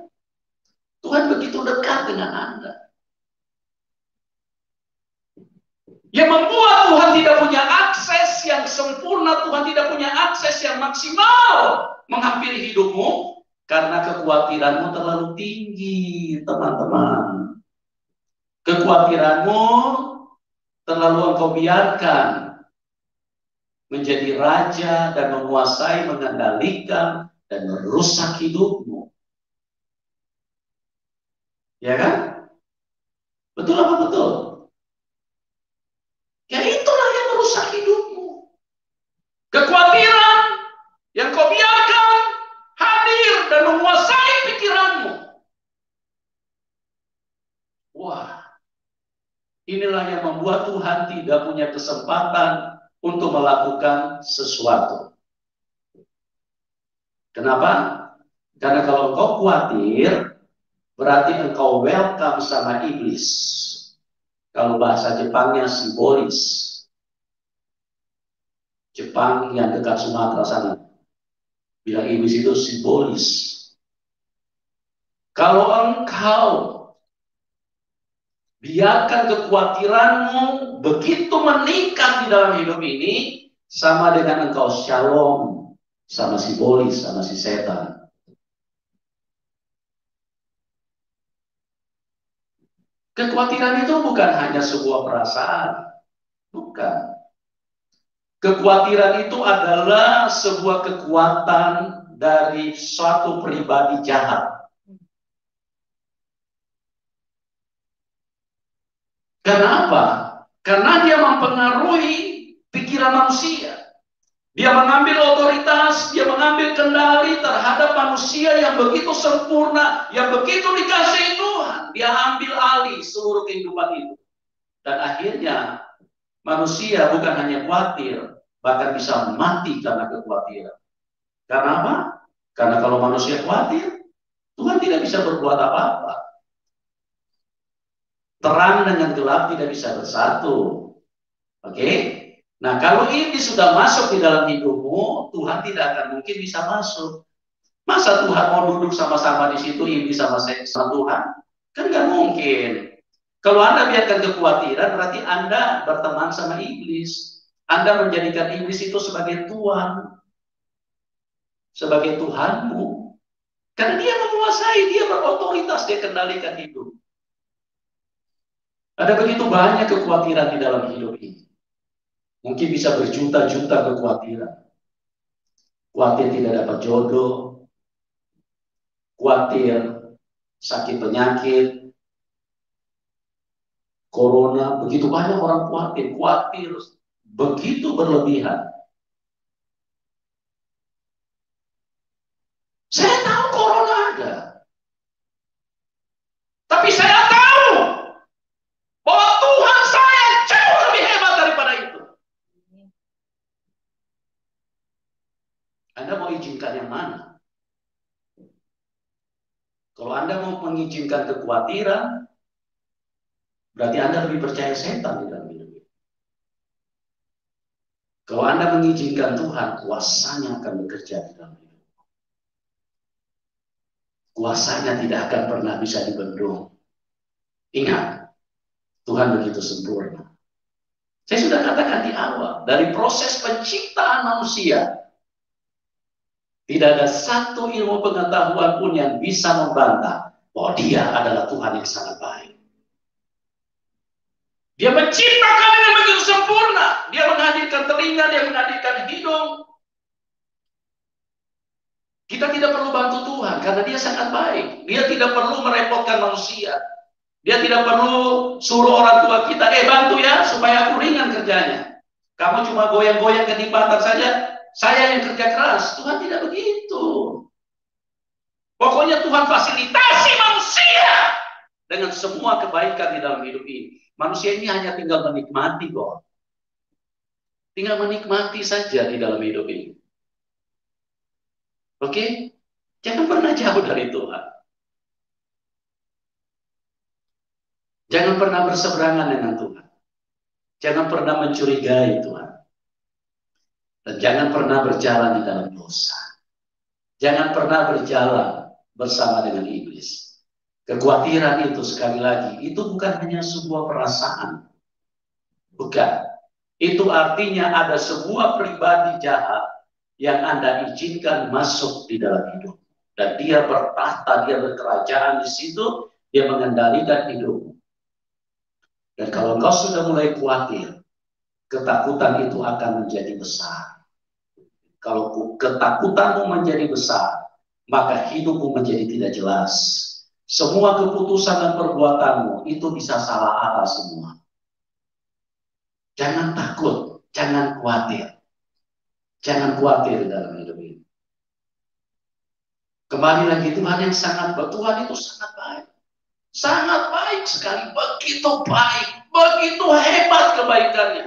Tuhan begitu dekat dengan Anda. Yang membuat Tuhan tidak punya akses yang sempurna, Tuhan tidak punya akses yang maksimal menghampiri hidupmu, karena kekhawatiranmu terlalu tinggi, teman-teman. Kekhawatiranmu terlalu engkau biarkan menjadi raja dan menguasai, mengendalikan, dan merusak hidupmu. Ya kan? Betul apa betul? Ya itulah yang merusak hidupmu. Kekhawatiran yang kau biarkan hadir dan menguasai pikiranmu. Wah, inilah yang membuat Tuhan tidak punya kesempatan untuk melakukan sesuatu. Kenapa? Karena kalau engkau khawatir, berarti engkau welcome sama iblis. Kalau bahasa Jepangnya simbolis. Jepang yang dekat Sumatera sana. Bilang iblis itu simbolis. Kalau engkau biarkan kekhawatiranmu begitu meningkat di dalam hidup ini, sama dengan engkau shalom sama simbolis, sama si setan. Kekhawatiran itu bukan hanya sebuah perasaan. Bukan. Kekhawatiran itu adalah sebuah kekuatan dari suatu pribadi jahat. Kenapa? Karena dia mempengaruhi pikiran manusia. Dia mengambil otoritas, dia mengambil kendali terhadap manusia yang begitu sempurna, yang begitu dikasihi Tuhan. Dia ambil alih seluruh kehidupan itu. Dan akhirnya manusia bukan hanya khawatir, bahkan bisa mati karena kekhawatiran. Karena apa? Karena kalau manusia khawatir, Tuhan tidak bisa berbuat apa-apa. Terang dengan gelap tidak bisa bersatu. Oke? Nah, kalau ini sudah masuk di dalam hidupmu, Tuhan tidak akan mungkin bisa masuk. Masa Tuhan mau duduk sama-sama di situ, iblis sama Tuhan? Kan nggak mungkin. Kalau Anda biarkan kekhawatiran, berarti Anda berteman sama iblis. Anda menjadikan iblis itu sebagai Tuhan, sebagai Tuhanmu. Karena dia menguasai, dia berotoritas, dia kendalikan hidup. Ada begitu banyak kekhawatiran di dalam hidup ini. Mungkin bisa berjuta-juta kekhawatiran. Khawatir tidak dapat jodoh, khawatir sakit penyakit, corona, begitu banyak orang khawatir begitu berlebihan. Saya tahu corona ada, tapi saya tahu bahwa Tuhan saya jauh lebih hebat daripada itu. Anda mau izinkan yang mana? Kalau Anda mau mengizinkan kekhawatiran, berarti Anda lebih percaya setan di dalam hidup. Kalau Anda mengizinkan Tuhan, kuasanya akan bekerja di dalam hidup. Kuasanya tidak akan pernah bisa dibendung. Ingat, Tuhan begitu sempurna. Saya sudah katakan di awal, dari proses penciptaan manusia, tidak ada satu ilmu pengetahuan pun yang bisa membantah bahwa dia adalah Tuhan yang sangat baik. Dia menciptakan dengan begitu sempurna. Dia menghadirkan telinga, dia menghadirkan hidung. Kita tidak perlu bantu Tuhan karena dia sangat baik. Dia tidak perlu merepotkan manusia. Dia tidak perlu suruh orang tua kita, bantu ya supaya aku ringan kerjanya. Kamu cuma goyang-goyang kenikmatan saja, saya yang kerja keras. Tuhan tidak begitu. Pokoknya Tuhan fasilitasi manusia dengan semua kebaikan di dalam hidup ini. Manusia ini hanya tinggal menikmati kok. Tinggal menikmati saja di dalam hidup ini. Oke? Jangan pernah jauh dari Tuhan. Jangan pernah berseberangan dengan Tuhan. Jangan pernah mencurigai Tuhan. Dan jangan pernah berjalan di dalam dosa. Jangan pernah berjalan bersama dengan iblis. Kekhawatiran itu sekali lagi, itu bukan hanya sebuah perasaan. Bukan. Itu artinya ada sebuah pribadi jahat yang Anda izinkan masuk di dalam hidup. Dan dia bertahta, dia berkerajaan di situ, dia mengendalikan hidupmu. Dan kalau engkau sudah mulai khawatir, ketakutan itu akan menjadi besar. Kalau ketakutanmu menjadi besar, maka hidupmu menjadi tidak jelas. Semua keputusan dan perbuatanmu itu bisa salah arah semua. Jangan takut, jangan khawatir. Jangan khawatir dalam hidup ini. Kembali lagi, Tuhan yang sangat baik. Tuhan itu sangat baik. Sangat baik sekali. Begitu baik. Begitu hebat kebaikannya.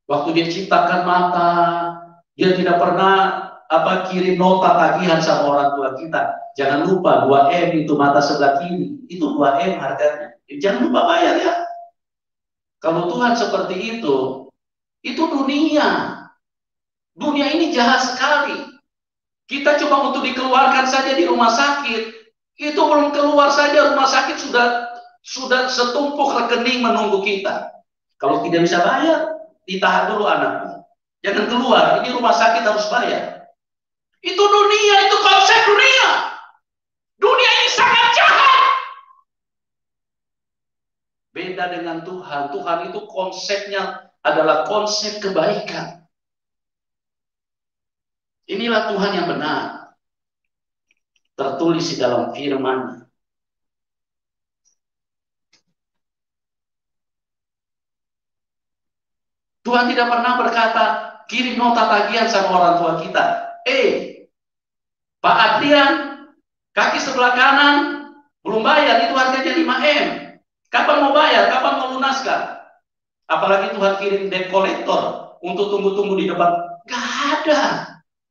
Waktu dia ciptakan mata, dia tidak pernah kirim nota tagihan sama orang tua kita. Jangan lupa 2M itu mata sebelah kiri, itu 2M harganya. Jangan lupa bayar ya. Kalau Tuhan seperti itu dunia. Dunia ini jahat sekali. Kita coba untuk dikeluarkan saja di rumah sakit, itu belum keluar saja rumah sakit sudah setumpuk rekening menunggu kita. Kalau tidak bisa bayar, ditahan dulu anakmu. Jangan keluar, ini rumah sakit harus bayar. Itu dunia, itu konsep dunia. Dunia ini sangat jahat. Beda dengan Tuhan. Tuhan itu konsepnya adalah konsep kebaikan. Inilah Tuhan yang benar. Tertulis di dalam firman. Tuhan tidak pernah berkata, kirim nota tagihan sama orang tua kita. Pak Adrian, kaki sebelah kanan, belum bayar, itu harganya 5M. Kapan mau bayar? Kapan mau lunaskan? Apalagi Tuhan kirim debt collector untuk tunggu-tunggu di depan. Gak ada.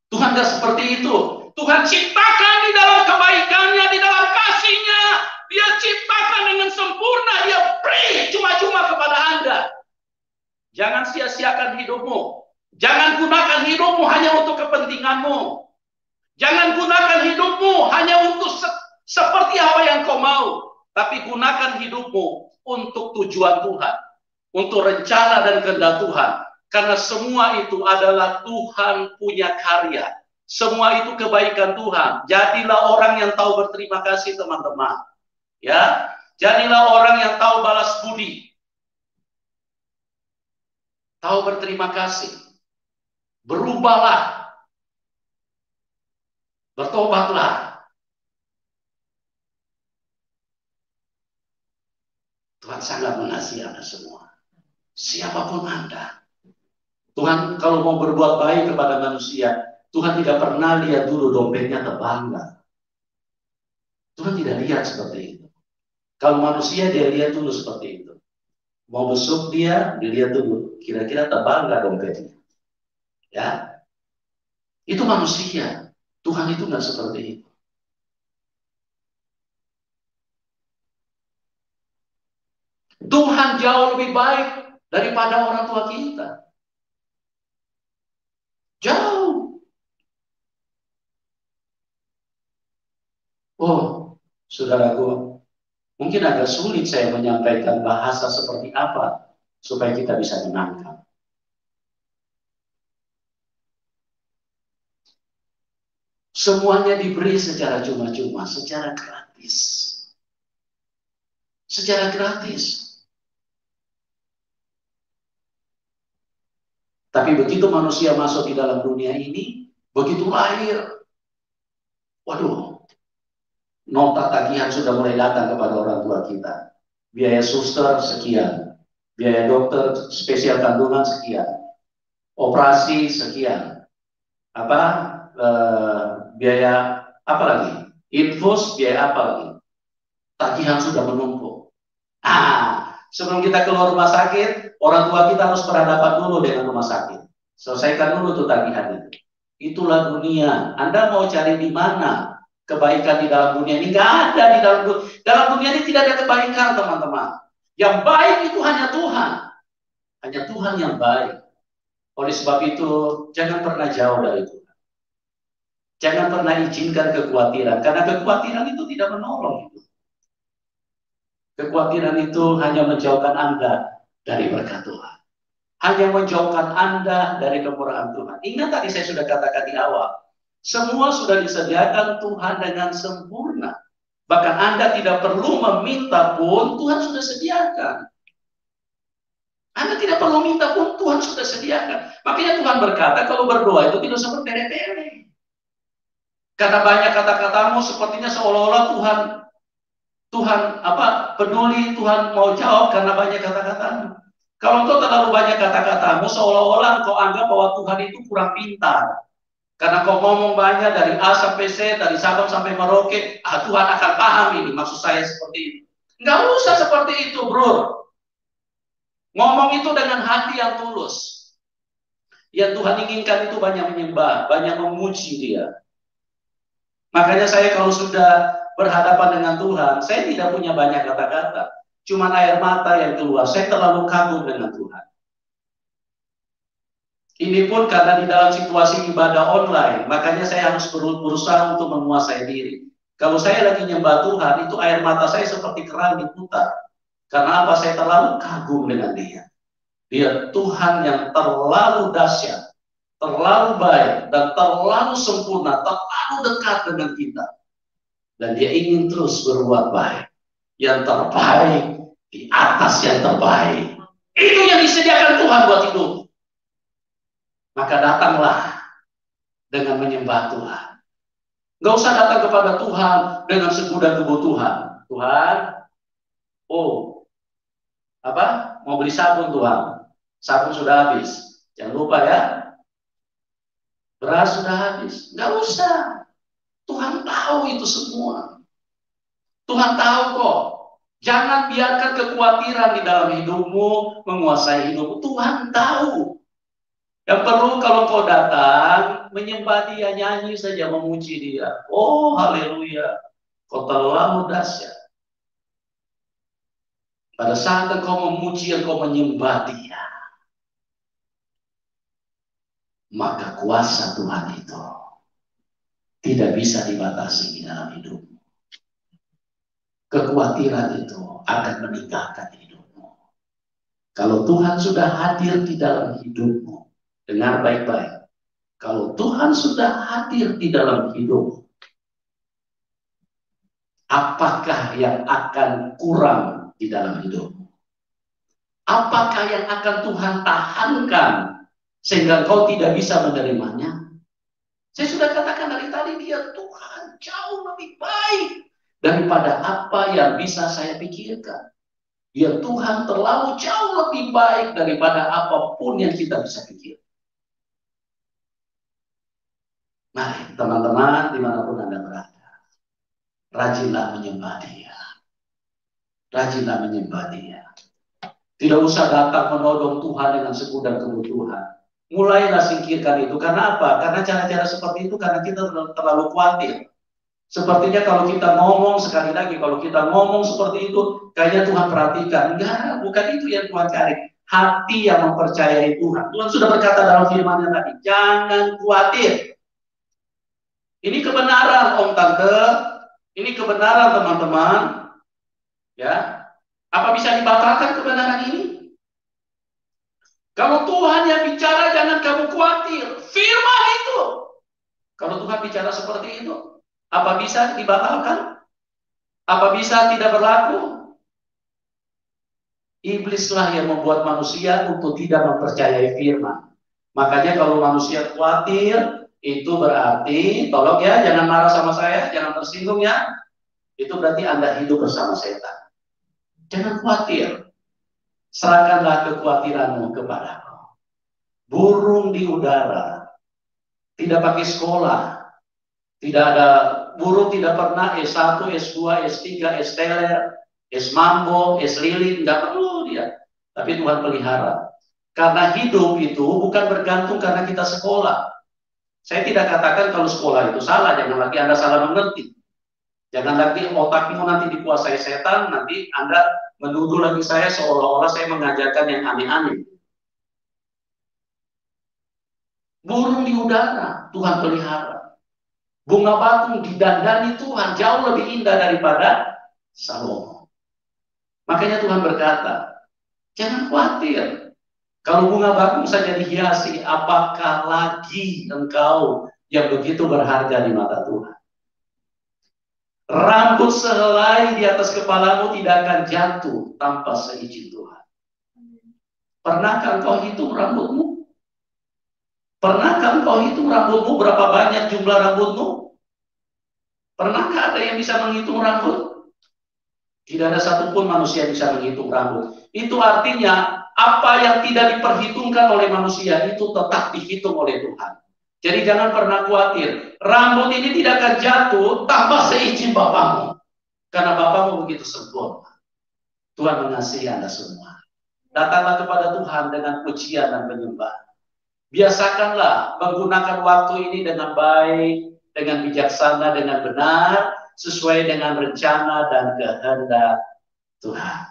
Tuhan gak seperti itu. Tuhan ciptakan di dalam kebaikannya, di dalam kasihnya. Dia ciptakan dengan sempurna. Dia beri cuma-cuma kepada Anda. Jangan sia-siakan hidupmu. Jangan gunakan hidupmu hanya untuk kepentinganmu. Jangan gunakan hidupmu hanya untuk seperti apa yang kau mau. Tapi gunakan hidupmu untuk tujuan Tuhan. Untuk rencana dan kehendak Tuhan. Karena semua itu adalah Tuhan punya karya. Semua itu kebaikan Tuhan. Jadilah orang yang tahu berterima kasih, teman-teman. Ya, jadilah orang yang tahu balas budi. Tahu berterima kasih. Berubahlah. Bertobatlah. Tuhan sangat mengasihi Anda semua. Siapapun Anda. Tuhan kalau mau berbuat baik kepada manusia, Tuhan tidak pernah lihat dulu dompetnya tebal enggak. Tuhan tidak lihat seperti itu. Kalau manusia dia lihat dulu seperti itu. Mau besuk dia, dilihat dulu. Kira-kira tebal enggak dompetnya. Ya, itu manusia. Tuhan itu enggak seperti itu. Tuhan jauh lebih baik daripada orang tua kita. Jauh. Oh, saudaraku, mungkin agak sulit saya menyampaikan bahasa seperti apa supaya kita bisa menangkap. Semuanya diberi secara cuma-cuma, secara gratis. Secara gratis. Tapi begitu manusia masuk di dalam dunia ini, begitu lahir, waduh, nota tagihan sudah mulai datang kepada orang tua kita. Biaya suster sekian, biaya dokter spesial kandungan sekian, operasi sekian, biaya apa lagi, infus biaya apa lagi, tagihan sudah menumpuk. Sebelum kita keluar rumah sakit, orang tua kita harus berhadapan dulu dengan rumah sakit. Selesaikan dulu tuh tagihan itu. Itulah dunia. Anda mau cari di mana? kebaikan di dalam dunia ini. Nggak ada di dalam dunia ini, tidak ada kebaikan, teman-teman. Yang baik itu hanya Tuhan. Hanya Tuhan yang baik. Oleh sebab itu, jangan pernah jauh dari Tuhan. Jangan pernah izinkan kekhawatiran, karena kekhawatiran itu tidak menolong. Kekhawatiran itu hanya menjauhkan Anda dari berkat Tuhan. Hanya menjauhkan Anda dari kemurahan Tuhan. Ingat tadi saya sudah katakan di awal, semua sudah disediakan Tuhan dengan sempurna. Bahkan Anda tidak perlu meminta pun, Tuhan sudah sediakan. Anda tidak perlu minta pun, Tuhan sudah sediakan. Makanya Tuhan berkata, kalau berdoa itu tidak usah bertele-tele. Karena banyak kata-katamu sepertinya seolah-olah Tuhan peduli, Tuhan mau jawab karena banyak kata-katamu. Kalau engkau terlalu banyak kata-katamu, seolah-olah engkau anggap bahwa Tuhan itu kurang pintar. Karena kau ngomong banyak dari A sampai C, dari Sabang sampai Merauke, Tuhan akan paham ini, maksud saya seperti itu. Nggak usah seperti itu, bro. Ngomong itu dengan hati yang tulus. Yang Tuhan inginkan itu banyak menyembah, banyak memuji Dia. Makanya saya kalau sudah berhadapan dengan Tuhan, saya tidak punya banyak kata-kata. Cuma air mata yang keluar. Saya terlalu kagum dengan Tuhan. Ini pun karena di dalam situasi ibadah online, makanya saya harus berusaha untuk menguasai diri. Kalau saya lagi nyembah Tuhan, itu air mata saya seperti keran diputar. Karena apa? Saya terlalu kagum dengan Dia. Dia Tuhan yang terlalu dahsyat, terlalu baik, dan terlalu sempurna, terlalu dekat dengan kita. Dan Dia ingin terus berbuat baik. Yang terbaik di atas yang terbaik. Itu yang disediakan Tuhan buat hidup. Maka datanglah dengan menyembah Tuhan. Gak usah datang kepada Tuhan dengan segudang kebutuhan. Tuhan, mau beli sabun Tuhan. Sabun sudah habis. Jangan lupa ya. Beras sudah habis. Gak usah. Tuhan tahu itu semua. Tuhan tahu kok. Jangan biarkan kekhawatiran di dalam hidupmu menguasai hidupmu. Tuhan tahu. Yang perlu kalau kau datang, menyembah Dia, nyanyi saja, memuji Dia. Oh, haleluya. Kau terlalu dahsyat. Pada saat engkau memuji, engkau menyembah Dia, maka kuasa Tuhan itu tidak bisa dibatasi di dalam hidupmu. Kekhawatiran itu akan meninggalkan hidupmu. Kalau Tuhan sudah hadir di dalam hidupmu, dengar baik-baik. Kalau Tuhan sudah hadir di dalam hidupmu, apakah yang akan kurang di dalam hidupmu? Apakah yang akan Tuhan tahankan sehingga kau tidak bisa menerimanya? Saya sudah katakan dari tadi, Dia Tuhan jauh lebih baik daripada apa yang bisa saya pikirkan. Dia Tuhan terlalu jauh lebih baik daripada apapun yang kita bisa pikirkan. Mari teman-teman dimanapun Anda berada, rajinlah menyembah Dia. Rajinlah menyembah Dia. Tidak usah datang menodong Tuhan dengan segudang kebutuhan. Mulailah singkirkan itu. Karena apa? Karena cara-cara seperti itu karena kita terlalu khawatir. Sepertinya kalau kita ngomong, sekali lagi, kalau kita ngomong seperti itu, kayaknya Tuhan perhatikan. Enggak, bukan itu yang Tuhan cari. Hati yang mempercayai Tuhan. Tuhan sudah berkata dalam firman-Nya tadi, jangan khawatir. Ini kebenaran, Om Tante. Ini kebenaran, teman-teman. Ya, apa bisa dibatalkan kebenaran ini? Kalau Tuhan yang bicara, jangan kamu khawatir. Firman itu. Kalau Tuhan bicara seperti itu, apa bisa dibatalkan? Apa bisa tidak berlaku? Iblislah yang membuat manusia untuk tidak mempercayai firman. Makanya kalau manusia khawatir, itu berarti, tolong ya, jangan marah sama saya, jangan tersinggung ya. Itu berarti Anda hidup bersama setan. Jangan khawatir. Serahkanlah kekhawatiranmu kepadaku. Burung di udara, tidak pakai sekolah, tidak ada burung, tidak pernah S1, S2, S3, S teler, S mambo, S lilin, nggak perlu dia. Tapi Tuhan pelihara. Karena hidup itu bukan bergantung karena kita sekolah. Saya tidak katakan kalau sekolah itu salah, jangan lagi Anda salah mengerti. Jangan lagi otakmu nanti dikuasai setan, nanti Anda menuduh lagi saya seolah-olah saya mengajarkan yang aneh-aneh. Burung di udara, Tuhan pelihara. Bunga bakung didandani Tuhan jauh lebih indah daripada Salomo. Makanya Tuhan berkata, jangan khawatir. Kalau bunga bakung saja dihiasi, apakah lagi engkau yang begitu berharga di mata Tuhan? Rambut sehelai di atas kepalamu tidak akan jatuh tanpa seizin Tuhan. Pernahkah engkau hitung rambutmu? Pernahkah engkau hitung rambutmu? Berapa banyak jumlah rambutmu? Pernahkah ada yang bisa menghitung rambut? Tidak ada satupun manusia yang bisa menghitung rambut. Itu artinya apa yang tidak diperhitungkan oleh manusia itu tetap dihitung oleh Tuhan. Jadi jangan pernah khawatir. Rambut ini tidak akan jatuh tanpa seizin Bapamu. Karena Bapamu begitu sempurna. Tuhan mengasihi Anda semua. Datanglah kepada Tuhan dengan pujian dan penyembahan. Biasakanlah menggunakan waktu ini dengan baik, dengan bijaksana, dengan benar, sesuai dengan rencana dan kehendak Tuhan.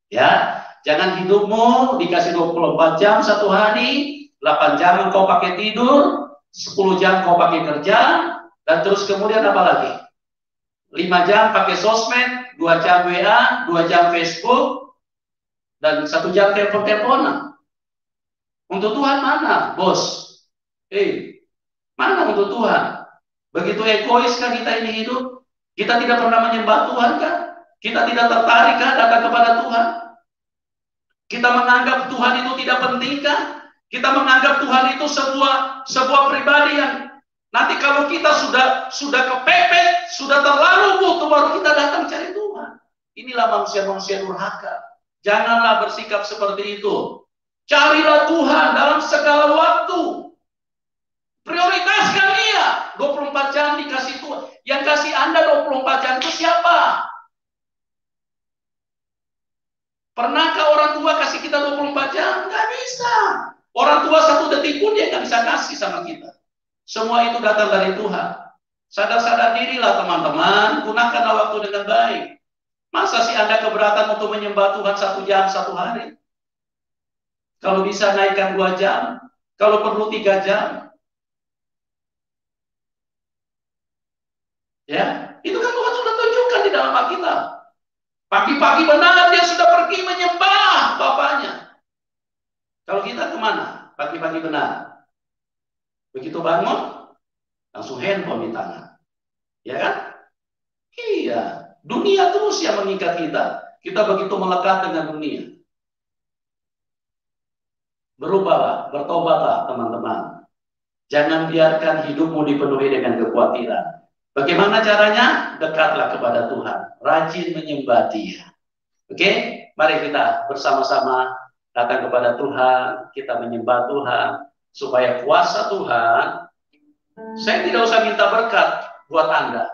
Ya, jangan hidupmu dikasih 24 jam satu hari, 8 jam engkau pakai tidur, 10 jam kau pakai kerja, dan terus kemudian apa lagi? 5 jam pakai sosmed, 2 jam WA, 2 jam Facebook, dan 1 jam telepon-teleponan. Untuk Tuhan mana, bos? Mana untuk Tuhan? Begitu egois kan kita ini hidup? Kita tidak pernah menyembah Tuhan kan? Kita tidak tertarik kan datang kepada Tuhan? Kita menganggap Tuhan itu tidak penting kan? Kita menganggap Tuhan itu sebuah pribadi yang nanti kalau kita sudah kepepet, sudah terlalu butuh, baru kita datang cari Tuhan. Inilah manusia-manusia durhaka. Janganlah bersikap seperti itu. Carilah Tuhan dalam segala waktu. Prioritaskan Dia. 24 jam dikasih Tuhan. Yang kasih Anda 24 jam itu siapa? Pernahkah orang tua kasih kita 24 jam? Nggak bisa. Orang tua 1 detik pun dia nggak bisa kasih sama kita. Semua itu datang dari Tuhan. Sadar-sadar dirilah teman-teman. Gunakanlah waktu dengan baik. Masa sih Anda keberatan untuk menyembah Tuhan 1 jam 1 hari? Kalau bisa naikkan 2 jam. Kalau perlu 3 jam. Ya, itu kan Tuhan sudah tunjukkan di dalam Alkitab. Pagi-pagi benar dia sudah pergi menyembah Bapaknya. Kalau kita kemana? Pagi-pagi benar. Begitu bangun, langsung handphone di tangan. Ya kan? Iya. Dunia terus yang mengikat kita. Kita begitu melekat dengan dunia. Berubahlah, bertobatlah teman-teman. Jangan biarkan hidupmu dipenuhi dengan kekhawatiran. Bagaimana caranya? Dekatlah kepada Tuhan. Rajin menyembah Dia. Oke? Mari kita bersama-sama datang kepada Tuhan. Kita menyembah Tuhan. Supaya kuasa Tuhan. Saya tidak usah minta berkat buat Anda.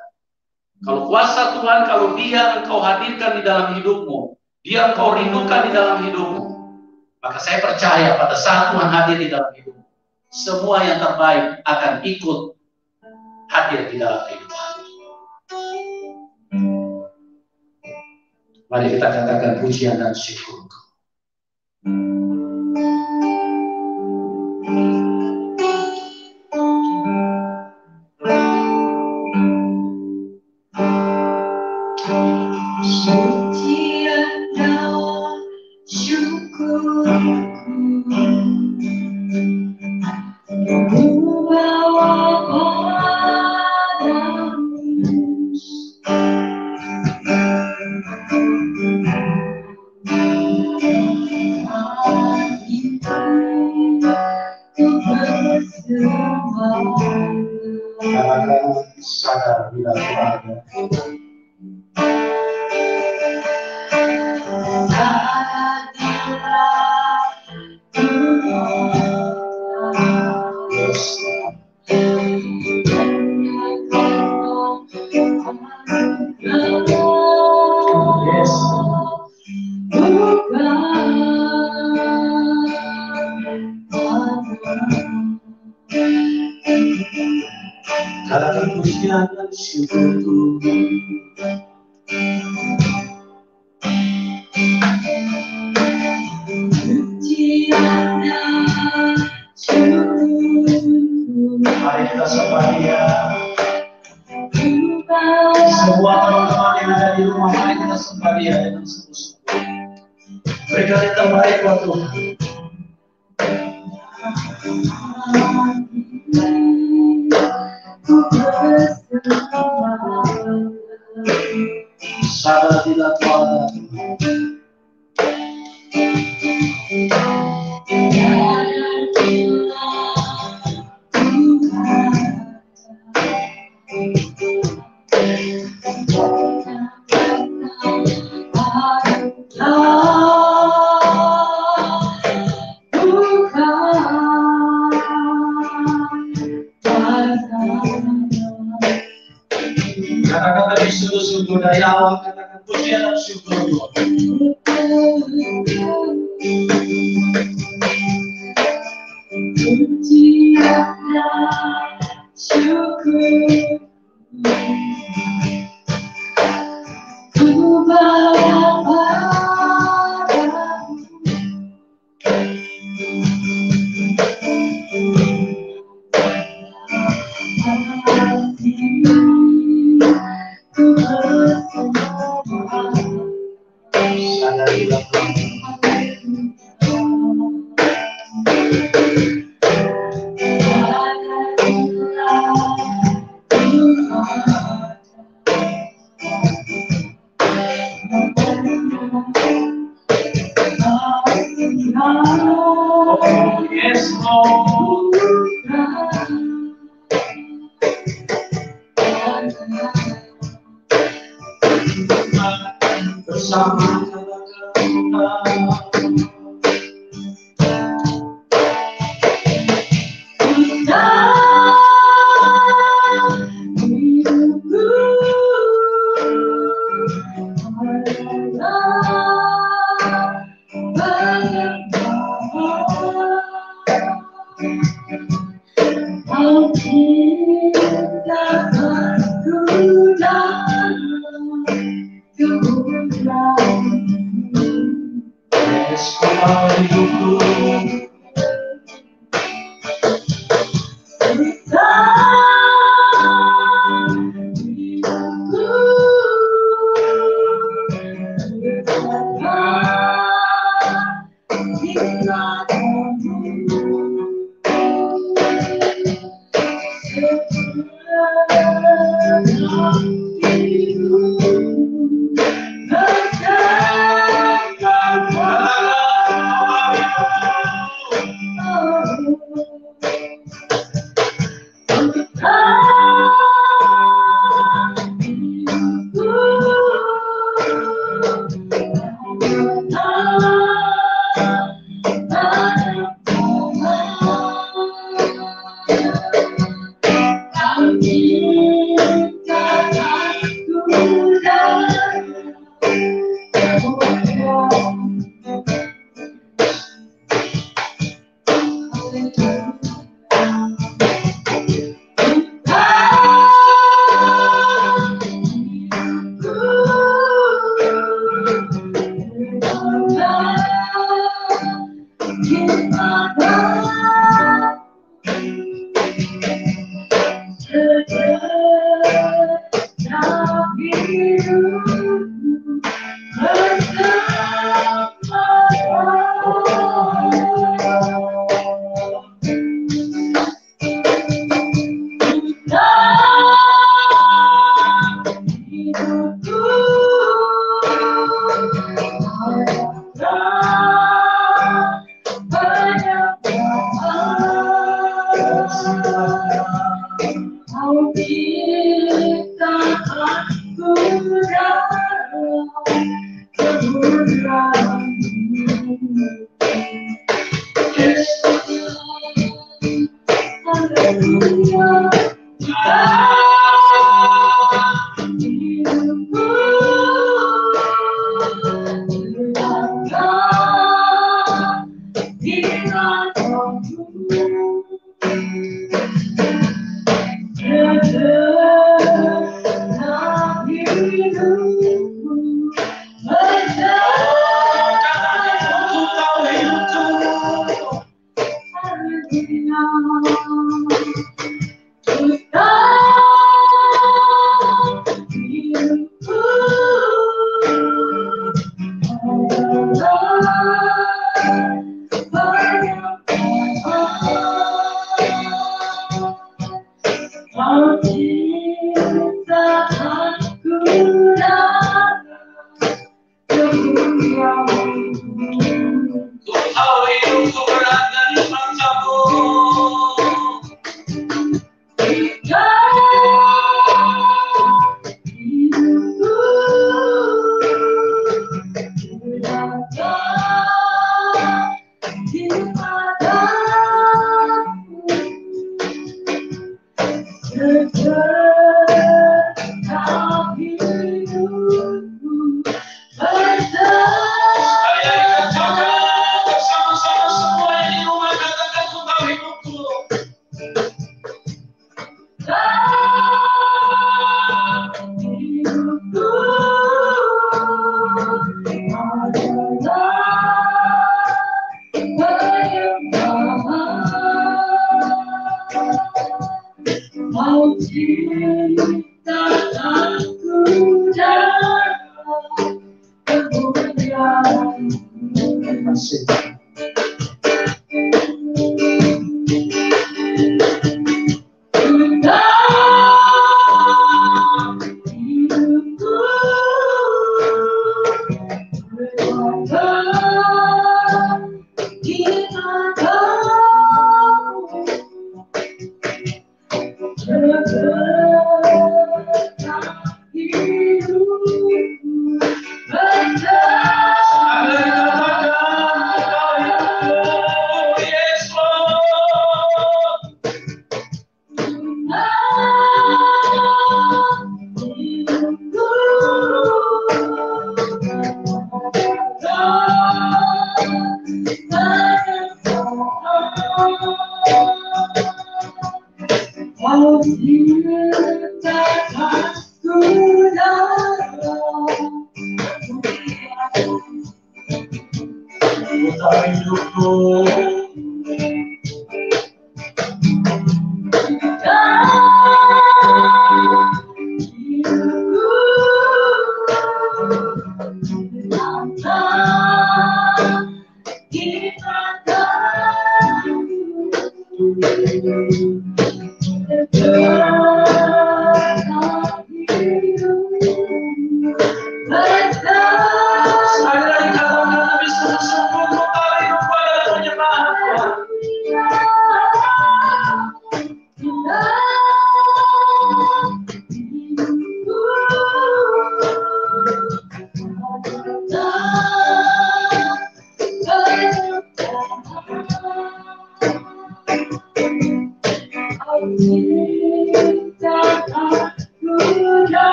Kalau kuasa Tuhan, kalau Dia engkau hadirkan di dalam hidupmu. Dia engkau rindukan di dalam hidupmu. Maka saya percaya pada saat Tuhan hadir di dalam hidupmu. Semua yang terbaik akan ikut hadir di dalam kehidupan. Mari kita katakan pujian dan syukur. Sadar bila Tuhan katakan pujian dan syukurku Mari kita sembah Dia. Semua teman-teman yang ada di rumah, mari kita sembah Dia dengan sungguh-sungguh. Berikan yang terbaik buat Tuhan. Sadar tidak ada. Katakan dari sungguh-sungguh, dari awal katakan pujian dan syukur Tuhan. Pujian dan syukur ku bawa padamu. Yes, Lord. Bersama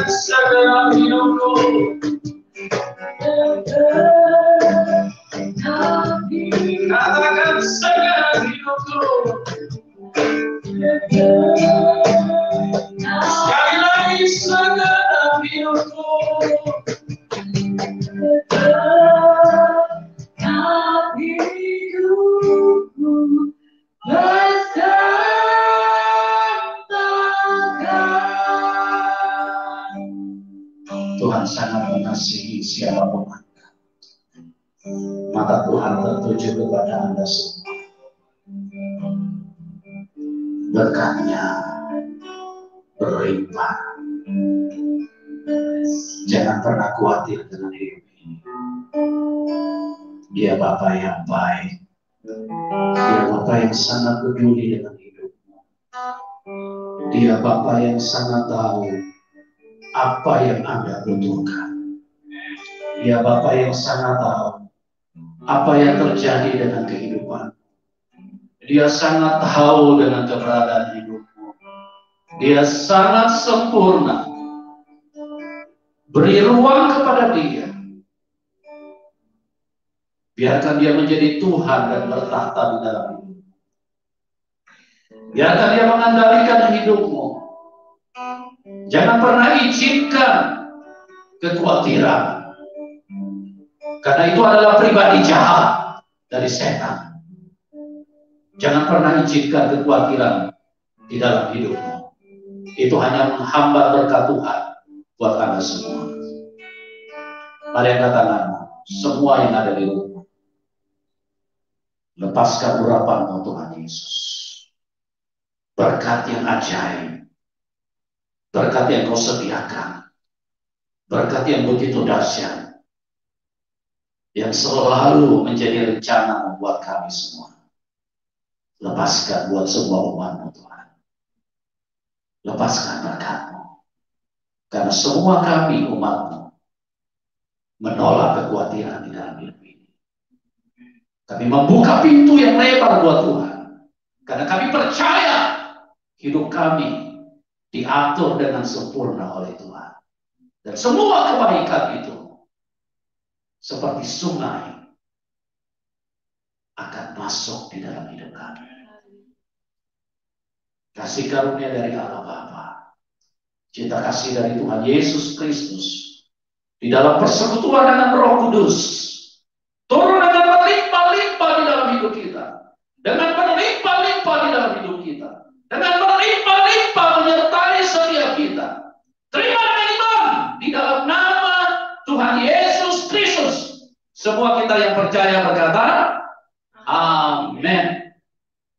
segala hidupku. Katakan segala hidupku. Sekali lagi segala hidupku. Tuhan sangat mengasihi siapapun Anda. Mata Tuhan tertuju kepada Anda semua. Berkatnya berlimpah. Jangan pernah khawatir dengan hidup ini. Dia Bapa yang baik. Dia Bapa yang sangat peduli dengan hidupmu. Dia Bapa yang sangat tahu apa yang Anda butuhkan. Dia Bapa yang sangat tahu apa yang terjadi dengan kehidupan. Dia sangat tahu dengan keberadaan hidupmu. Dia sangat sempurna. Beri ruang kepada Dia. Biarkan Dia menjadi Tuhan dan bertahta di dalam hidupmu. Biarkan Dia mengendalikan hidupmu. Jangan pernah izinkan kekhawatiran. Karena itu adalah pribadi jahat dari setan. Jangan pernah izinkan kekhawatiran di dalam hidupmu. Itu hanya menghambat berkat Tuhan buat Anda semua. Mari angkat tanganmu, semua yang ada di rumah. Lepaskan urapanmu Tuhan Yesus. Berkat yang ajaib. Berkat yang Kau sediakan. Berkat yang begitu dahsyat. Yang selalu menjadi rencana buat kami semua. Lepaskan buat semua umat-Mu Tuhan. Lepaskan berkat-Mu. Karena semua kami umat-Mu menolak kekhawatiran di dalam hidup ini. Kami membuka pintu yang lebar buat Tuhan. Karena kami percaya hidup kami diatur dengan sempurna oleh Tuhan. Dan semua kebaikan itu seperti sungai akan masuk di dalam hidup kami. Kasih karunia dari Allah Bapa, cinta kasih dari Tuhan Yesus Kristus, di dalam persekutuan dengan Roh Kudus, turun dengan berlimpah-limpah di dalam hidup kita, dengan berlimpah-limpah di dalam hidup kita, dengan berlimpah-limpah menyertai setiap kita. Terima iman di dalam nama Tuhan Yesus Kristus. Semua kita yang percaya berkata, amin.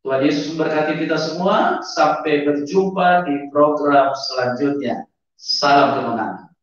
Tuhan Yesus memberkati kita semua. Sampai berjumpa di program selanjutnya. Salam kemenangan.